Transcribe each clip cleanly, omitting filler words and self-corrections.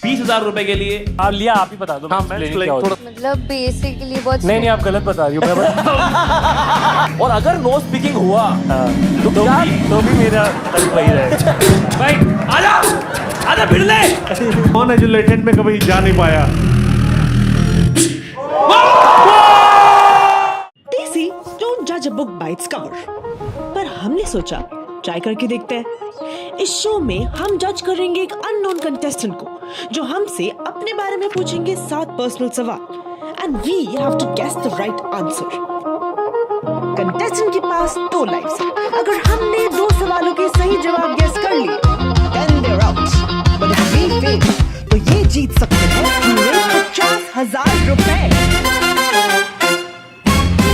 20,000 रुपए के लिए। आप लिया, आप ही बता दो। हाँ, मैं मतलब बेसिकली बहुत नहीं नहीं, आप गलत बता रही हो। मैं और अगर नो स्पीकिंग हुआ तो भी मेरा कल वही रहेगा। भाई आजा आजा भिड़ ले। कौन है जो लेटेंट में कभी जा नहीं पाया? Daisy, don't judge a book by its cover. पर हमने सोचा ट्राई करके देखते हैं। इस शो में हम जज करेंगे एक अननोन कंटेस्टेंट को, जो हमसे अपने बारे में पूछेंगे 7 पर्सनल सवाल and we have to guess the right answer. Contestant के पास 2 लाइफ्स हैं। अगर हमने 2 सवालों के सही जवाब गेस कर लिए, then they're out. But if we fail, तो ये जीत सकते हैं पूरे 50,000 रुपए।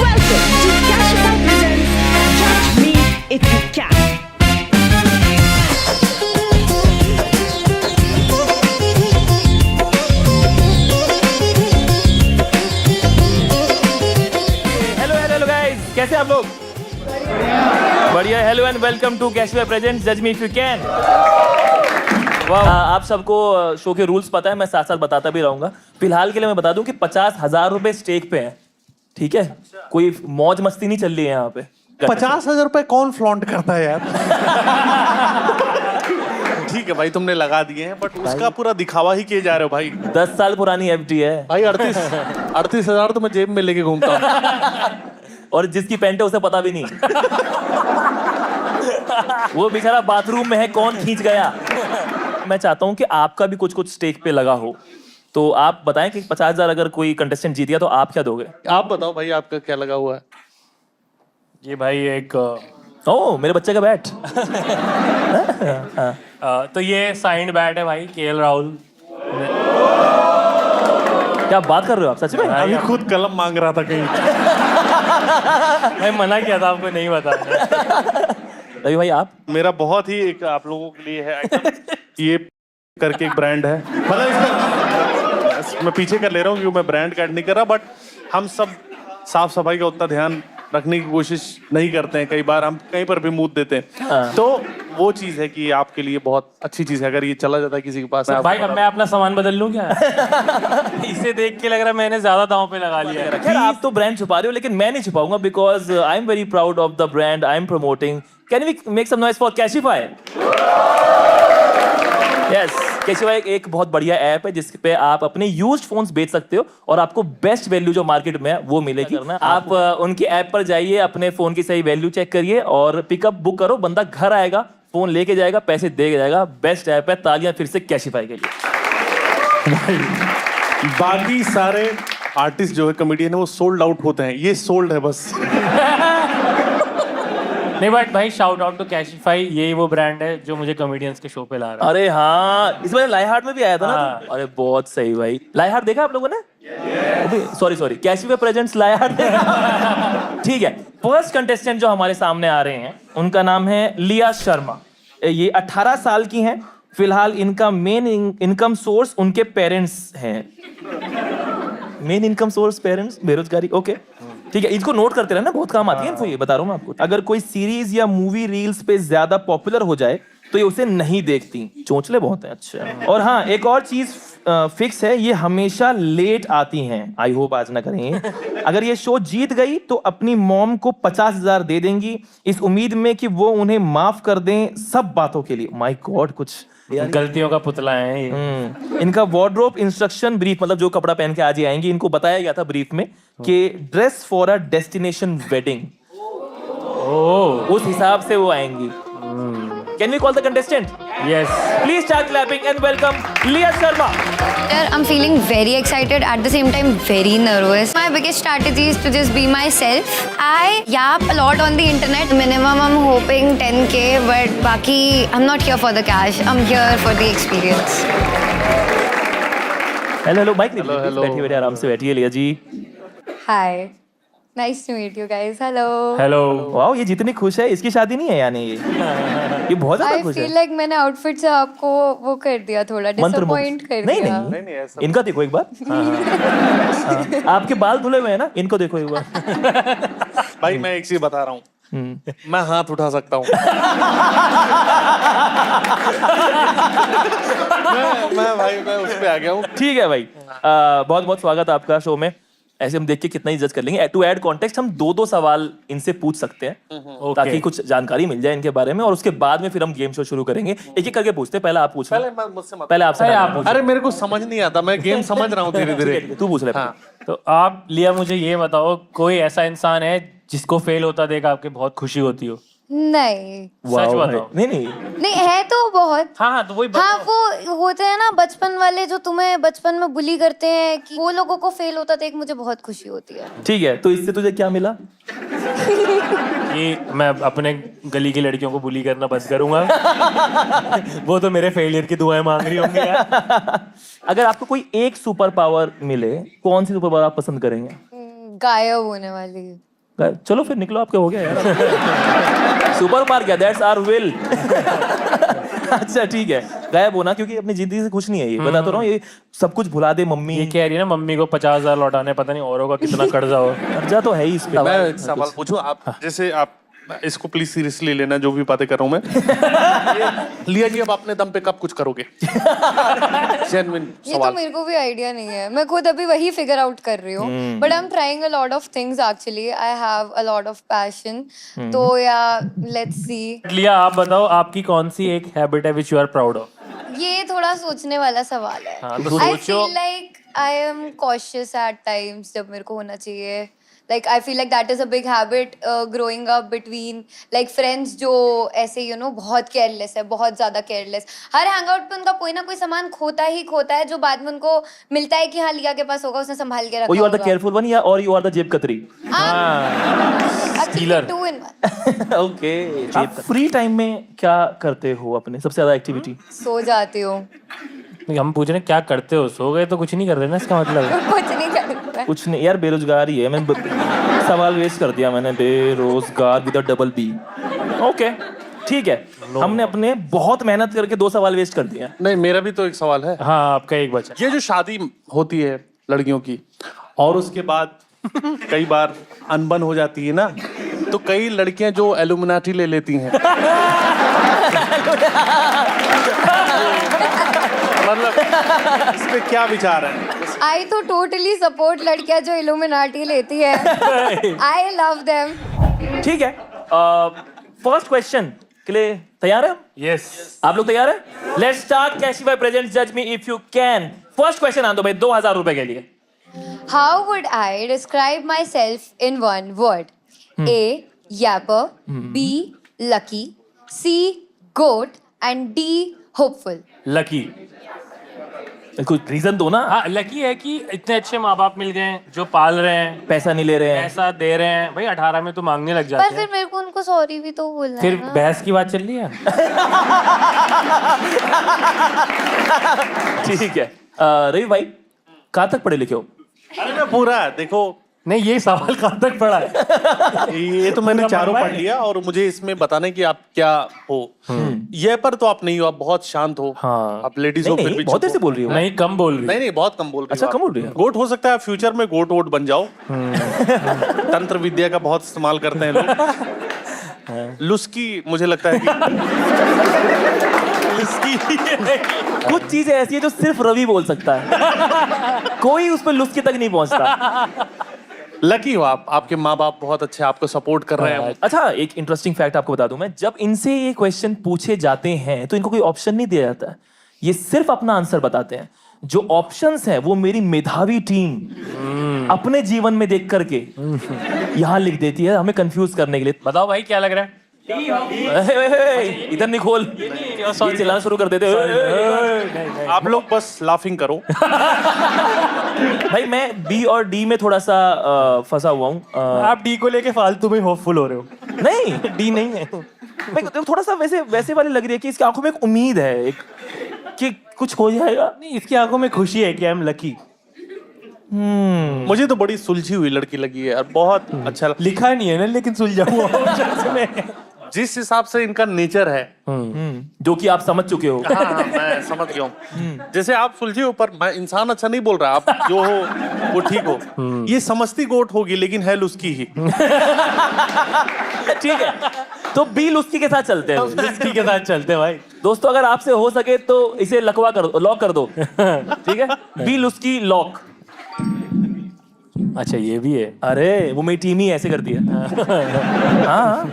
Welcome to Cashify presents Judge Me If You Can. Hello guys, कैसे आप लोग? बढ़िया। Hello and welcome to Cashway presents जज मी इफ यू कैन। आप सबको शो के रूल्स पता है, मैं साथ साथ बताता भी रहूंगा। फिलहाल के लिए मैं बता दूं कि 50,000 रुपए स्टेक पे हैं, ठीक है? कोई मौज मस्ती नहीं चल रही है यहाँ पे। 50,000 रुपए कौन फ्लॉन्ट करता है यार? ठीक है भाई, तुमने लगा दिए हैं, बट उसका पूरा दिखावा ही किए जा रहे हो भाई। 10 साल पुरानी एफडी है भाई 38,000 तो मैं जेब में लेके घूमता हूँ। और जिसकी पैंट है उसे पता भी नहीं। वो बेचारा बाथरूम में है, कौन खींच गया। मैं चाहता हूँ कि आपका भी कुछ स्टेक पे लगा हो, तो आप बताएं कि 50,000 अगर कोई कंटेस्टेंट जीत गया तो आप क्या दोगे? आप बताओ भाई, आपका क्या लगा हुआ है? ये भाई एक ओह, मेरे बच्चे का बैट। तो ये साइंड बैट है भाई, केएल राहुल। क्या बात कर रहे हो आप, सच में? अभी खुद कलम मांग रहा था कहीं। मैं मना किया था आपको नहीं बताना। रवि भाई आप? मेरा बहुत ही एक आप लोगों के लिए है आइटम। ये करके एक ब्रांड है, मतलब इसका मैं पीछे कर ले रहा हूँ क्योंकि मैं ब्रांड कार्ड नहीं कर रहा, बट हम सब साफ सफाई का उतना ध्यान रखने की कोशिश नहीं करते हैं। कई बार हम कहीं पर भी मुंह देते हैं, तो वो चीज है कि आपके लिए बहुत अच्छी चीज है। अगर ये चला जाता है किसी के पास, भाई अब मैं अपना सामान बदल लूं क्या? इसे देख के लग रहा है मैंने ज्यादा दांव पे लगा लिया है। खैर, आप तो ब्रांड छुपा रहे हो, लेकिन मैं नहीं छुपाऊंगा because I am very proud of the brand I am promoting. Can we make some noise for Cashify? Yes, Cashify एक बहुत बढ़िया ऐप है जिस पे आप अपने यूज्ड फोन्स बेच सकते हो और आपको बेस्ट वैल्यू जो मार्केट में है वो मिलेगी। आप उनकी ऐप पर जाइए, अपने फोन की सही वैल्यू चेक करिए और पिकअप बुक करो। बंदा घर आएगा, फोन लेके जाएगा, पैसे दे जाएगा। बेस्ट ऐप है। तालियां फिर से कैशिफाई के लिए। बाकी सारे आर्टिस्ट जो है, कॉमेडियन है, वो सोल्ड आउट होते हैं, ये सोल्ड है बस। नहीं बट भाई शाउट आउट टू कैशिफाई, यही वो ब्रांड है जो मुझे कॉमेडियंस के शो पे ला रहा है। अरे हाँ, इस बार लाई हार्ट में भी आया था ना। हाँ। तो? अरे बहुत सही भाई। लाई हार्ट देखा आप लोगों ने? सॉरी कैशिफाई प्रेजेंट्स लाई हार्ट। ठीक है, फर्स्ट कंटेस्टेंट जो हमारे सामने आ रहे हैं उनका नाम है लिया शर्मा। ये 18 साल की हैं। फिलहाल इनका मेन इनकम सोर्स उनके पेरेंट्स हैं। मेन इनकम सोर्स पेरेंट्स, बेरोजगारी। ओके ठीक है, इसको नोट करते रहना, बहुत काम आती है इनको, ये बता रहा हूँ मैं आपको। अगर कोई सीरीज या मूवी रील्स पे ज्यादा पॉपुलर हो जाए तो ये उसे नहीं देखती। चोंचले बहुत है। अच्छा, और हाँ, एक और चीज फिक्स है, ये हमेशा लेट आती हैं। आई होप आज ना करें। अगर ये शो जीत गई तो अपनी मॉम को 50,000 दे देंगी, इस उम्मीद में कि वो उन्हें माफ कर दें सब बातों के लिए। माय गॉड, कुछ गलतियों का पुतला है ये। इनका वार्डरोब इंस्ट्रक्शन ब्रीफ, मतलब जो कपड़ा पहन के आज ही आएंगे, इनको बताया गया था ब्रीफ में कि dress for a destination wedding. उस हिसाब से वो आएंगी। Can we call the contestant? Yes, please start clapping and welcome Liya Sharma. I'm feeling very excited, at the same time very nervous. My biggest strategy is to just be myself. I yap a lot on the internet. Minimum I'm hoping 10K, but baki I'm not here for the cash. I'm here for the experience. Hello mic Hello. बैठिए बैठिए, आराम से बैठिए Liya ji. Hi. Nice to meet you guys. Hello. Hello. Wow, ये जितनी खुश है इसकी शादी नहीं है यानी ये बहुत ज्यादा I खुश feel है। like मैंने आउटफिट से आपको वो कर दिया, थोड़ा डिसअपॉइंट कर नहीं दिया। नहीं ऐसा इनका देखो एक बार। हाँ। आपके बाल धुले हुए हैं ना, इनको देखो एक बार। भाई, मैं एक चीज बता रहा हूँ, मैं हाथ उठा सकता हूँ। मैं उस पे आ गया हूँ। ठीक है भाई, बहुत बहुत स्वागत है आपका शो में। ऐसे हम देख के कितना ही जज कर लेंगे। टू ऐड कॉन्टेक्स्ट, हम दो सवाल इनसे पूछ सकते हैं ताकि कुछ जानकारी मिल जाए इनके बारे में, और उसके बाद में फिर हम गेम शो शुरू करेंगे। एक एक करके पूछते हैं। पहले आप पूछ पहले मुझसे मत। पहले आपसे आप अरे मेरे को समझ नहीं आता, मैं गेम समझ रहा हूँ धीरे धीरे। तू पूछ ले। हाँ। तो आप लिया मुझे ये बताओ, कोई ऐसा इंसान है जिसको फेल होता देख आपके बहुत खुशी होती हो? नहीं सच बताओ। नहीं नहीं है तो बहुत। हाँ तो वही हाँ, वो होते हैं ना बचपन वाले जो तुम्हें बचपन में बुली करते हैं, कि वो लोगों को फेल होता देख मुझे बहुत खुशी होती है। ठीक है, तो इससे तुझे क्या मिला? कि मैं अपने गली की लड़कियों को बुली करना बंद करूंगा। वो तो मेरे फेलियर की दुआएं मांग रही होंगी यार। अगर आपको कोई एक सुपर पावर मिले, कौन सी सुपर पावर आप पसंद करेंगे? गायब होने वाली। चलो फिर निकलो, आपके हो गया यार। सुपर पावर क्या, दैट्स आवर विल। अच्छा ठीक है, गायब होना, क्योंकि अपनी जिंदगी से खुश नहीं है ये। बता तो रहा हूँ, ये सब कुछ भुला दे मम्मी। ये कह रही है ना मम्मी को 50,000 लौटाने, पता नहीं औरों का कितना कर्जा हो। कर्जा तो है ही इस पे। मैं एक सवाल पूछूं आप, जैसे आप इसको प्लीज सीरियसली लेना जो भी बातें कर रहा हूं मैं। लिया जी, अब अपने दम पे कब कुछ करोगे? जेन्युइन ये तो सवाल। मेरे को भी आइडिया नहीं है, मैं खुद अभी वही फिगर आउट कर रही हूँ। But I am trying a lot of things actually, I have a lot of passion. तो या लेट्स सी। लिया आप बताओ, आपकी कौन सी एक हैबिट है which you are proud of? ये थोड़ा सोचने वाला सवाल है। हाँ, तो आई सोचो। Feel like I am cautious at times, जब मेरे को होना चाहिए। Like I feel like that is a big habit growing up between like friends जो ऐसे बहुत careless है, बहुत ज्यादा careless। हर hangout पे उनका कोई ना कोई सामान खोता ही खोता है, जो बाद में उनको मिलता है कि हाँ लिया के पास होगा, उसने संभाल के रखा Or you are the होगा। careful one, या और you are the जेब कतरी? Actually, 2 in 1। ओके। आप फ्री टाइम में क्या करते हो? अपने सबसे ज्यादा एक्टिविटी? सो जाती हूँ। हम पूछ रहे हैं क्या करते हो, सो गए तो कुछ नहीं कर रहे ना, इसका मतलब। कुछ नहीं करती मैं। कुछ नहीं यार, बेरोजगार ही है। मैं सवाल वेस्ट कर दिया मैंने, बेरोजगार विद डबल बी। ओके ठीक है, हमने अपने बहुत मेहनत करके 2 सवाल वेस्ट कर दिए। नहीं, मेरा भी तो एक सवाल है। हाँ आपका एक बचा। ये जो शादी होती है लड़कियों की, और उसके बाद कई बार अनबन हो जाती है ना, तो कई लड़कियां जो एलुमिनाटी ले लेती हैं। मतलब इस पे क्या विचार है? I तो totally support लड़कियां जो इल्यूमिनाटी लेती है। I love them। ठीक है, फर्स्ट क्वेश्चन के लिए तैयार है? यस। आप लोग तैयार हैं? Let's start. कैशिफाई प्रेजेंट्स जज me if you can. First question आन दो भाई, 2000 रुपए के लिए। How would I describe myself in one word? A. Yapper. B. Lucky. C. Goat. And D. Hopeful. Lucky. कुछ रीजन दो ना। हाँ लकी है कि इतने अच्छे माँ बाप मिल गए जो पाल रहे हैं, पैसा नहीं ले रहे हैं। पैसा दे रहे हैं। भाई 18 में तो मांगने लग पर जाते फिर हैं। मेरे को उनको सॉरी भी तो बोलना फिर है ना। बहस की बात चल रही है। ठीक है, रवि भाई कहाँ तक पढ़े लिखे हो? अरे मैं पूरा देखो, नहीं ये सवाल कहाँ तक पड़ा है? ये तो मैंने चारों पढ़ लिया, और मुझे इसमें बताना है कि आप क्या हो। ये पर तो आप नहीं हो, आप बहुत शांत हो। हाँ। आप लेडीज हो नहीं, फिर नहीं, भी बहुत चुप ऐसे हो। बोल रही हो। नहीं कम बोल रही। नहीं बहुत कम बोल रही अच्छा, हो कम आप। बोल रही हो। गोट हो सकता है फ्यूचर में गोट वोट बन जाओ। तंत्र विद्या का बहुत इस्तेमाल करते हैं लोग। लुस्की मुझे लगता है कि कुछ चीजें ऐसी है जो सिर्फ रवि बोल सकता है, कोई उस पर लुस्की तक नहीं पहुंचता। लकी हो आप, आपके माँ बाप बहुत अच्छे आपको सपोर्ट कर रहे हैं। अच्छा, एक इंटरेस्टिंग फैक्ट आपको बता दूं मैं, जब इनसे ये क्वेश्चन पूछे जाते हैं तो इनको कोई ऑप्शन नहीं दिया जाता है, ये सिर्फ अपना आंसर बताते हैं। जो ऑप्शंस है वो मेरी मेधावी टीम अपने जीवन में देख करके यहाँ लिख देती है, हमें कंफ्यूज करने के लिए। बताओ भाई क्या लग रहा है? इधर नहीं खोल, ये चिल्लाना शुरू कर देते। आप लोग बस लाफिंग करो। भाई मैं बी और डी में थोड़ा सा फंसा हुआ हूँ। आप डी को लेके फालतू में होपफुल हो रहे हो। नहीं, डी नहीं है। मैं थोड़ा सा वैसे वाली लग रही है कि इसकी आंखों में एक उम्मीद है, एक कि कुछ हो जाएगा। नहीं इसकी आंखों में खुशी है कि आई एम लकी। मुझे तो बड़ी सुलझी हुई लड़की लगी है और बहुत अच्छा लिखा नहीं है ना, लेकिन सुलझा हुआ ऑप्शंस में। जिस हिसाब से इनका नेचर है, जो कि आप समझ चुके हो। हाँ, मैं समझ गया हूँ। जैसे आप सुलझे हो, पर मैं इंसान अच्छा नहीं बोल रहा, आप जो हो वो ठीक हो। ये समझती गोट होगी लेकिन है लुस्की ही। ठीक है, तो बी लुस्की के साथ चलते हैं लुस्की के साथ चलते हैं भाई। दोस्तों, अगर आपसे हो सके तो इसे लकवा कर दो, लॉक कर दो। ठीक है, बी लुस्की लॉक। अच्छा ये भी है। अरे वो मेरी टीम ही ऐसे करती है। हाँ,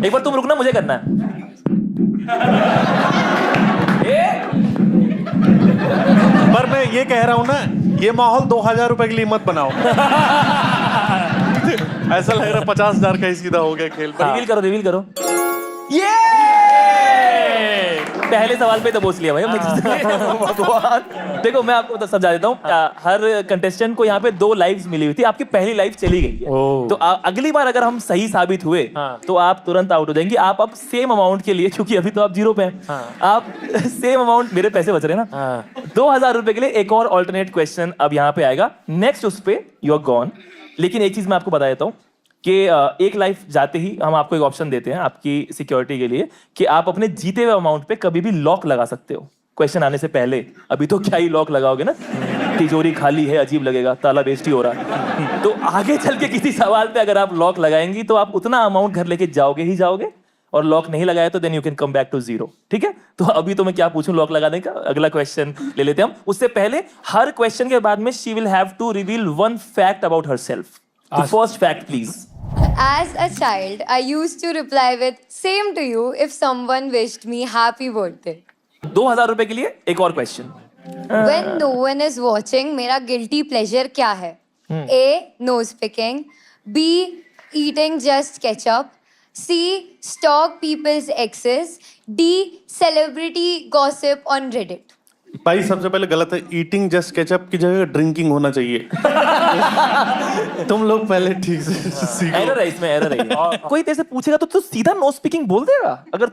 एक बार तुम रुकना, मुझे करना है। पर मैं ये कह रहा हूँ ना, ये माहौल 2000 रुपए के लिए मत बनाओ। ऐसा लग रहा है 50,000 का ही सीधा हो गया खेल। रिवील करो, रिवील करो। ये पहले सवाल पे तो बोझ लिया भाई हमने। भगवान, देखो मैं आपको तो समझा देता हूँ। हर कंटेस्टेंट को यहाँ पे 2 लाइव्स मिली हुई थी। आपकी पहली लाइव चली गई है, ओह। तो अगली बार अगर हम सही साबित हुए हाँ। तो आप तुरंत आउट हो जाएंगे। आप अब सेम अमाउंट के लिए, क्योंकि अभी तो आप 0 पे हैं, आप सेम अमाउंट, मेरे पैसे बच रहे हैं ना, 2000 रुपए के लिए एक और ऑल्टरनेट क्वेश्चन अब यहाँ पे आएगा। नेक्स्ट उस पे यू आर गॉन। लेकिन एक चीज मैं आपको बता देता हूँ कि एक लाइफ जाते ही हम आपको एक ऑप्शन देते हैं आपकी सिक्योरिटी के लिए कि आप अपने जीते हुए अमाउंट पे कभी भी लॉक लगा सकते हो क्वेश्चन आने से पहले। अभी तो क्या ही लॉक लगाओगे ना, तिजोरी खाली है, अजीब लगेगा, ताला बेइज्जती हो रहा है। तो आगे चल के किसी सवाल पे अगर आप लॉक लगाएंगी तो आप उतना अमाउंट घर लेके जाओगे ही जाओगे, और लॉक नहीं लगाया तो then you can come back to 0। ठीक है, तो अभी तो मैं क्या पूछूं लॉक लगाने का, अगला क्वेश्चन ले लेते हैं हम। उससे पहले हर क्वेश्चन के बाद में she will have to reveal 1 fact about herself. The first fact please. As a child, I used to reply with "Same to you" if someone wished me happy birthday. 2000 रुपए के लिए एक और question. When no one is watching, मेरा guilty pleasure क्या है? A. Nose picking. B. Eating just ketchup. C. Stalk people's exes. D. Celebrity gossip on Reddit. भाई सबसे पहले गलत है, ईटिंग जस्ट केचप की जगह ड्रिंकिंग होना चाहिए। तुम लोग पहले ठीक से सीखो। एरर है इसमें, एरर है। कोई तेरे से पूछेगा तो तू सीधा नो स्पीकिंग बोल देगा। अगर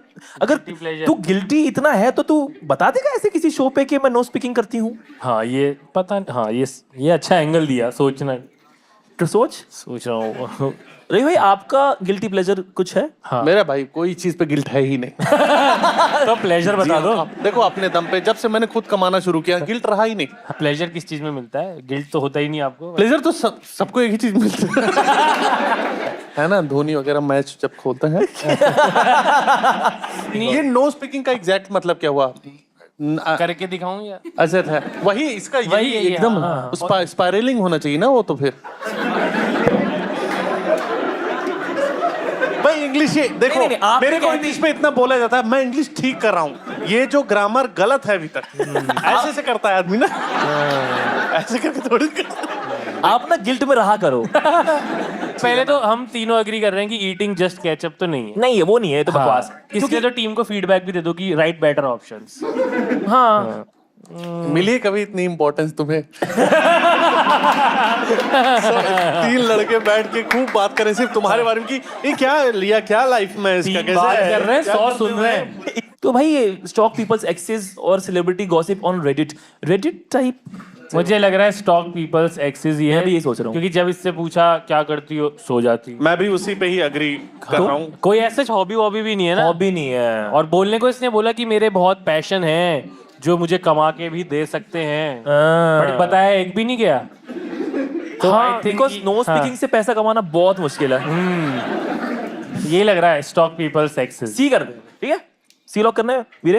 तू गिल्टी इतना है तो तू बता देगा ऐसे किसी शो पे कि मैं नो स्पीकिंग करती हूँ। हाँ ये पता, हाँ ये अच्छा एंगल दिया, सोचना तो सोच रहा हूँ। रही भाई, आपका गिल्टी प्लेजर कुछ है? हाँ। मेरा भाई कोई चीज पे गिल्ट है ही नहीं। तो प्लेजर बता दो। देखो अपने दम पे, जब से मैंने खुद कमाना शुरू किया गिल्ट रहा ही नहीं। प्लेजर किस चीज में मिलता है? गिल्ट तो होता ही नहीं आपको। प्लेजर तो सबको एक ही चीज मिलता है ना, धोनी वगैरह मैच जब खोलते हैं। ये नो स्पीकिंग का एग्जैक्ट मतलब क्या हुआ? करके दिखाऊं या? अच्छा था वही, इसका वही यही एकदम स्पाइरलिंग होना चाहिए ना वो। तो फिर भाई इंग्लिश, ये देखो नहीं, आपने मेरे को कह इंग्लिश में इतना बोला जाता है, मैं इंग्लिश ठीक कर रहा हूँ। ये जो ग्रामर गलत है अभी तक, ऐसे से करता है आदमी ना, ऐसे करके थोड़ी आप ना गिल्ट में रहा करो। पहले तो हम तीनों एग्री कर रहे हैं कि ईटिंग जस्ट केचप तो नहीं है। नहीं है, वो नहीं है, ये तो बकवास। इसलिए तो टीम को फीडबैक भी दे दो कि राइट बेटर ऑप्शंस। हाँ, मिली कभी इतनी इम्पोर्टेंस तुम्हें? 3 लड़के बैठ के खूब बात करें सिर्फ तुम्हारे बारे में कि ये क्या लिया, क्या लाइफ में इसका, कैसे बात है? कर रहे हैं, क्या 100 करते सुन रहे हैं? हैं। तो भाई ये स्टॉक पीपल्स एक्सेस और celebrity gossip on Reddit type. मुझे लग रहा है स्टॉक पीपल्स एक्सेस ही है। मैं भी यही सोच रहा हूँ। क्योंकि जब इससे पूछा क्या करती हो, सो जाती। मैं भी उसी पे ही अग्री कर रहा हूँ। कोई ऐसा हॉबी वॉबी भी नहीं है ना। हॉबी नहीं है। और बोलने को इसने बोला कि मेरे बहुत पैशन है जो मुझे कमा के भी दे सकते हैं, बट बताया एक भी नहीं गया। तो बिकॉज नो स्पीकिंग से पैसा कमाना बहुत मुश्किल है। ये लग रहा है स्टॉक पीपल्स एक्सेस। सी कर दे, ठीक है, सी लॉक करना है वीरे।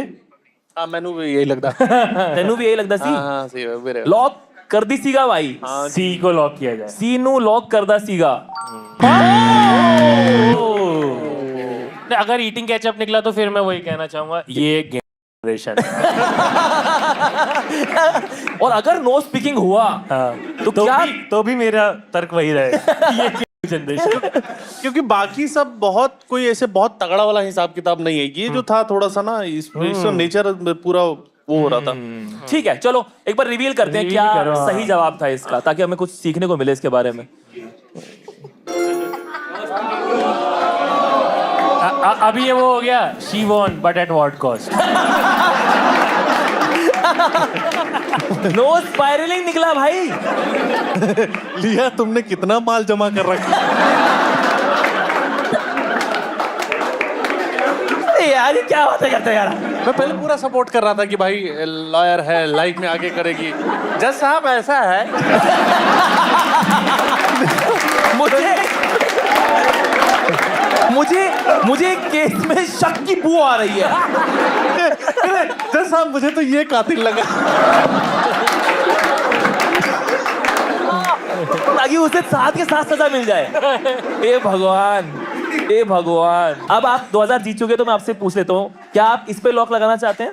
हाँ मैनू भी यही लगता। तेनू भी यही लगता सी। हाँ सही है मेरे। लॉक कर दी सीगा भाई। सी को लॉक किया जाए। सी नू लॉक कर दा सीगा। अगर ईटिंग कैचअप निकला तो फिर मैं वही कहना चाहूंगा, ये जनरेशन। और अगर नो स्पीकिंग हुआ तो क्या? तो भी मेरा तर्क वही रहेगा, ये जनरेशन। क्योंकि बाकी सब बहुत कोई ऐसे बहुत तगड़ा वाला हिसाब किताब नहीं है। ये जो था थोड़ा सा ना, इसका नेचर पूरा वो हो रहा था। ठीक है, चलो एक बार रिवील करते हैं क्या सही जवाब था इसका, ताकि हमें कुछ सीखने को मिले इसके बारे में। अभी ये वो हो गया, she won but at what cost. No spiralling निकला भाई। लिया तुमने कितना माल जमा कर रखा। यार ये क्या बातें करते हैं यार। मैं पहले पूरा सपोर्ट कर रहा था कि भाई लॉयर है, लाइफ में आगे करेगी। जज साहब ऐसा है। मुझे एक केस में शक की बू आ रही है। जज साहब मुझे तो ये कातिल लगा। ताकि उसे साथ के साथ सजा मिल जाए। ए भगवान, ए भगवान। अब आप 2000 जीत चुके, तो मैं आपसे पूछ लेता हूँ, क्या आप इस पे लॉक लगाना चाहते हैं?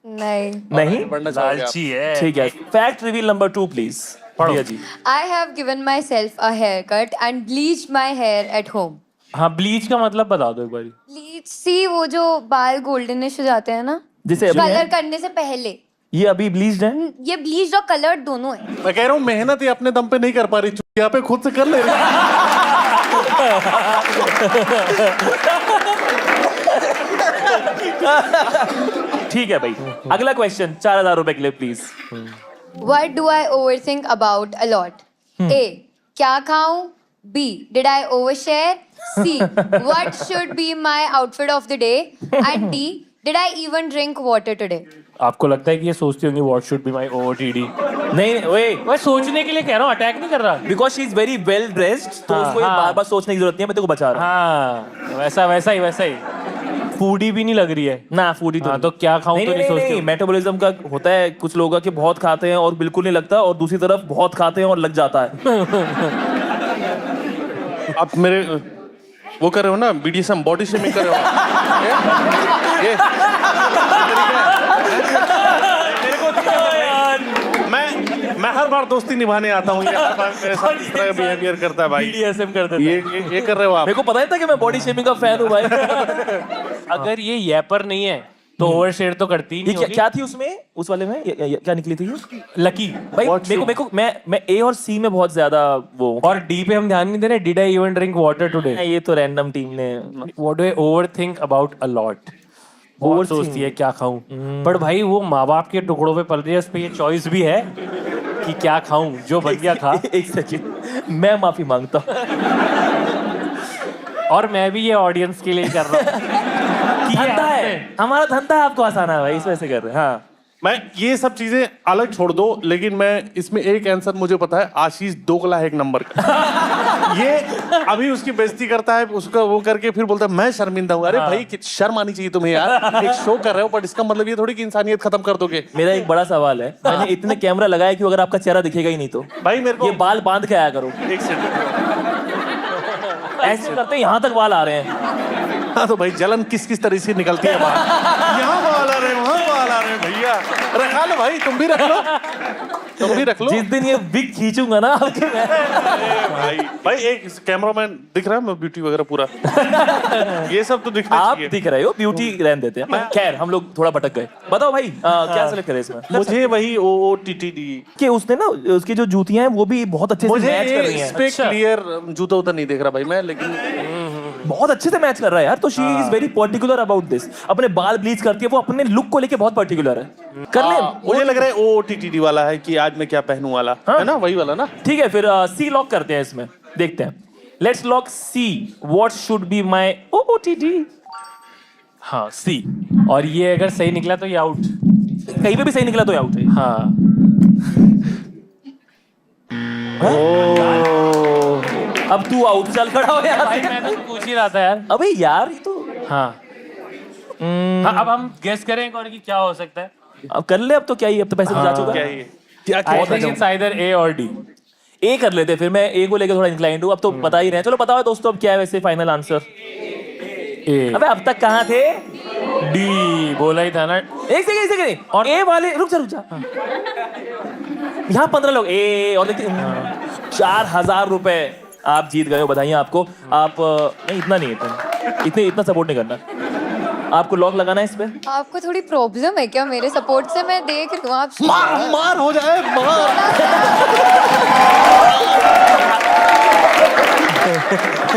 नहीं. नहीं, लालची है। ठीक है। Fact reveal number 2 please. Priya ji. I have given myself a haircut and bleached my hair at home. हाँ, ब्लीच का मतलब बता दो एक बारी। Bleach, see वो जो बाल गोल्डनिश हो जाते हैं ना, जिसे अभी कलर है? करने से पहले। ये अभी ब्लीच्ड है? ये ब्लीच्ड और कलर्ड दोनों है. मैं कह रहा हूँ मेहनत ये अपने दम पे नहीं कर पा रही, यहाँ पे खुद से कर ले रही। ठीक है भाई, अगला क्वेश्चन 4000 रुपए के लिए please. What do I overthink about a lot? A. क्या खाऊं? B. Did I overshare? C. What should be my outfit of the day? And D. Did I even drink water today? आपको लगता है कि ये सोचती होंगी what should be my OOTD? नहीं, ओए, मैं सोचने के लिए कह रहा हूँ, अटैक नहीं कर रहा। Because she is very well dressed, तो हाँ, उसको ये हाँ। बार बार सोचने की जरूरत नहीं है, मैं तेरे को बचा रहा हाँ, वैसा ही। फूडी भी नहीं लग रही है। हूँ ना। फूडी हाँ, तो क्या खाऊं तो नहीं सोचती हूँ। मेटाबॉलिज्म का होता है, कुछ लोगों का कि बहुत खाते हैं और बिल्कुल नहीं लगता, और दूसरी तरफ बहुत खाते हैं और लग जाता है। आप मेरे वो कर रहे हो ना, BDSM बॉडी शेमिंग कर रहे हो। ये मैं हर बार दोस्ती निभाने आता हूँ, ये हर बार मेरे साथ इस तरह का बिहेवियर करता है भाई। BDSM कर देता है। ये कर रहे हो आप। मेरे को पता नहीं था कि मैं बॉडी शेमिंग का फैन हूँ भाई। अगर ये यैपर नहीं है तो ओवरशेयर तो करती ही ये नहीं क्या होगी। क्या थी उसमें, उस वाले में क्या निकली थी ये? लकी। भाई मेरे को मैं A और C में बहुत ज्यादा वो, और D पे हम ध्यान नहीं दे रहे। Did I even drink water today? ये तो रैंडम टीम ने। What do I overthink about a lot? बहुत Overthink। सोचती है क्या खाऊं। पर भाई वो माँ बाप के टुकड़ों पे पल रही है, उस पे ये चॉइस भी है कि क्या खाऊं, जो बन गया खा। एक सेकंड, मैं माफी मांगता हूँ। और मैं भी ये ऑडियंस के लिए कर रहा हूँ। धंधा है हमारा, धंधा है आपको आसाना है भाई, इस वजह से कर रहे हैं। हाँ, मैं ये सब चीजें अलग छोड़ दो, लेकिन मैं इसमें एक आंसर मुझे पता है, आशीष दोगला है एक नंबर का। ये अभी उसकी बेइज्जती करता है, उसका वो करके फिर बोलता है मैं शर्मिंदा हूँ। अरे भाई शर्म आनी चाहिए तुम्हें यार, एक शो कर रहे हो, बट इसका मतलब ये थोड़ी कि इंसानियत खत्म कर दोगे। मेरा एक बड़ा सवाल है, मैंने इतने कैमरा लगाया कि अगर आपका चेहरा दिखेगा ही नहीं तो भाई मेरे को ये बाल बांध के आया करो। एक सेकंड। ऐसे करते यहाँ तक बाल आ रहे हैं। हाँ तो भाई जलन किस किस तरह से निकलती है बाहर। यहाँ बाल आ रहे हैं, वहाँ बाल आ रहे हैं भैया। रखा लो भाई, तुम भी रख लो, तुम भी रख लो। जिस दिन ये विग खींचूंगा ना आपके मैं। भाई एक कैमरामैन दिख रहा है, मैं ब्यूटी वगैरह पूरा ये सब तो दिखना आप चाहिए। दिख रहे हो, ब्यूटी रहने देते हैं। खैर हम लोग थोड़ा भटक गए। बताओ भाई क्या सेलेक्ट करें इसमें? मुझे वही OOTD। कि उसने ना उसकी जो जूतियां हैं वो भी बहुत अच्छे से मुझे मैच कर रही इस हैं। पे क्लियर जूता उता नहीं देख रहा भाई मैं, लेकिन बहुत अच्छे से मैच कर रहा है यार। तो she is very particular about this. अपने बाल ब्लीच करती है, वो अपने लुक को लेके बहुत पर्टिकुलर है। कर ले, मुझे लग रहा है OOTD वाला है कि आज मैं क्या पहनूं वाला है ना, वही वाला ना। ठीक है फिर सी लॉक करते हैं इसमें, देखते हैं। Let's lock C. What should be my OOTD? हाँ, C। और ये अगर सही निकला तो ये आउट। कहीं पे भी सही निकला तो आउट है। हाँ, अब तू आउट, चल खड़ा हो यार। भाई मैं तो पूछ ही रहा था यार। अबे यार ये तो हाँ। हाँ, अब हम गेस करें कौन की क्या हो सकता है। अब कर ले, अब तो क्या ही, अब तो पैसे तो जा चुका क्या है। ये क्या I think it's either A or D। ए कर लेते, फिर मैं ए को लेकर थोड़ा इंक्लाइंड हूँ। अब तो बता ही रहे हैं। चलो बताओ दोस्तों, अब क्या है वैसे फाइनल आंसर? A। अबे अब तक कहाँ थे? D बोला ही था ना। एक सेकंड और ए वाले, रुक जा। यहाँ 15 लोग ए और देखते 4000 रुपए आप जीत गए हो, बधाई आपको। आप नहीं इतना नहीं है, इतना सपोर्ट नहीं करना। आपको लॉक लगाना है इस पे। आपको थोड़ी प्रॉब्लम है क्या मेरे सपोर्ट से? मैं देख रही हूँ आप मार हो जाए मार।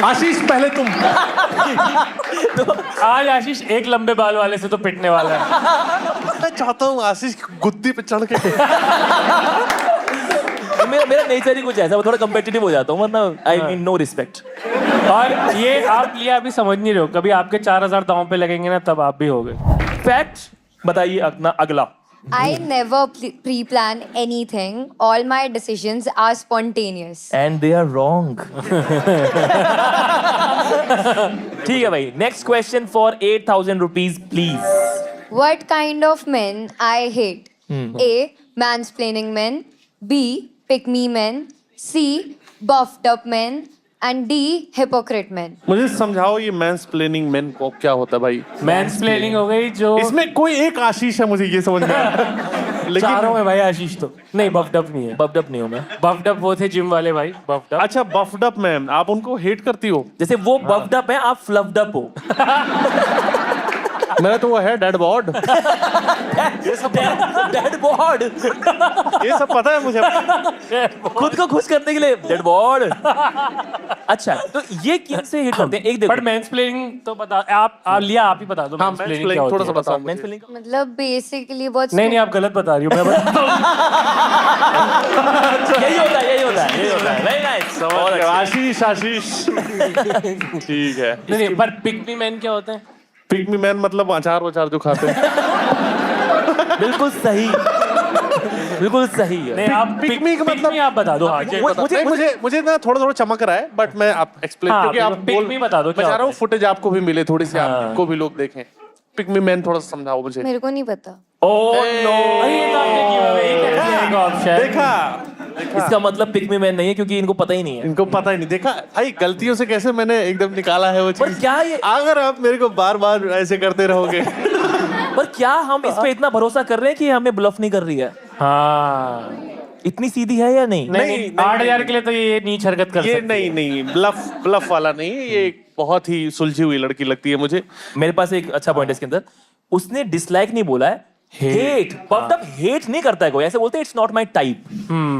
आशीष पहले तुम। तो आज आशीष एक लंबे बाल वाले से तो पिटने वाला है। मैं चाहता हूँ आशीष की गुद्दी पे चढ़ के मेरा नेचर ही कुछ ऐसा, मैं थोड़ा कम्पिटिटिव हो जाता हूँ, वरना आई मीन नो रिस्पेक्ट। और ये आप लिए अभी समझ नहीं रहे हो, कभी आपके 4000 दांव पे लगेंगे ना तब आप भी होगे। फैक्ट बताइए अपना अगला। I never pre-plan anything. All my decisions are spontaneous. And they are wrong. ठीक है भाई. Next question for 8,000 rupees, please. What kind of men I hate? A. Mansplaining men. B. Pick-me men. C. Buffed up men. And D. Hypocrite men. मुझे समझाओ ये मैंसप्लेनिंग man को क्या होता है भाई? मैंसप्लेनिंग हो गई जो इसमें कोई एक आशीष है, मुझे ये समझ में आ रहा है। लेकिन चारों में भाई आशीष तो नहीं, बफ्ड अप नहीं है। Buffed up नहीं हूँ मैं. बफ्ड अप वो थे जिम वाले भाई, बफ्ड अप। अच्छा, बफ्ड अप मैन, आप उनको हेट करती हो? जैसे वो buffed up है, आप fluffed up हो. मेरा तो वो है डेड बॉड। Dead board. ये सब पता है मुझे। खुद को खुश करने के लिए डेड बॉड. अच्छा, तो ये किन से हिट करते हैं? एक देखो. बट मैंसप्लेनिंग तो बता, आप लिया, आप ही बता दो। हाँ, मैंसप्लेनिंग क्या होती थोड़ा सा है? बताओ मुझे। Mansplaining का- मतलब बेसिकली बहुत नहीं, आप गलत बता रही हो, मैं बताता हूँ। यही होता है, यही होता है, यही होता है. Very nice. बहुत अच्छा. आशीष, आशीष। ठीक है। नहीं, पर पिक मी मैन क्या होते हैं? पिक मी मैन मतलब अचार वचार जो खाते हैं। बिल्कुल सही. बिल्कुल सही है. नहीं, आप पिक मी का मतलब आप बता दो। हाँ, मुझे ना थोड़ा चमक रहा है, बट मैं आप एक्सप्लेन हाँ, क्योंकि आप pick me बता दो मैं क्या चाह रहा हूँ होता फुटेज आपको भी मिले, थोड़ी सी हाँ। आपको भी लोग देखें। पिक मी मैन थोड़ा सा समझाओ मुझे। मेरे को नहीं पता. Oh no. अरे ये तो आपने giveaway ही कर दिया एक option। देखा इसका मतलब पिक मी मैन नहीं है क्योंकि इनको पता ही नहीं है. इनको पता ही नहीं। देखा भाई, गलतियों से कैसे मैंने एकदम निकाला है वो पर चीज। क्या ये, अगर आप मेरे को बार बार ऐसे करते रहोगे। पर क्या हम इस पे इतना भरोसा कर रहे हैं कि हमें ब्लफ नहीं कर रही है? हाँ, इतनी सीधी है या नहीं? नहीं, 8,000 के लिए तो ये नीच हरकत कर ये सकती है। नहीं, ब्लफ वाला नहीं, ये एक बहुत ही सुलझी हुई लड़की लगती है मुझे। मेरे पास एक अच्छा पॉइंट है इसके अंदर. उसने डिसलाइक नहीं बोला है, हेट. पब्ड अप हेट नहीं करता है कोई. ऐसे बोलते हैं it's not my type.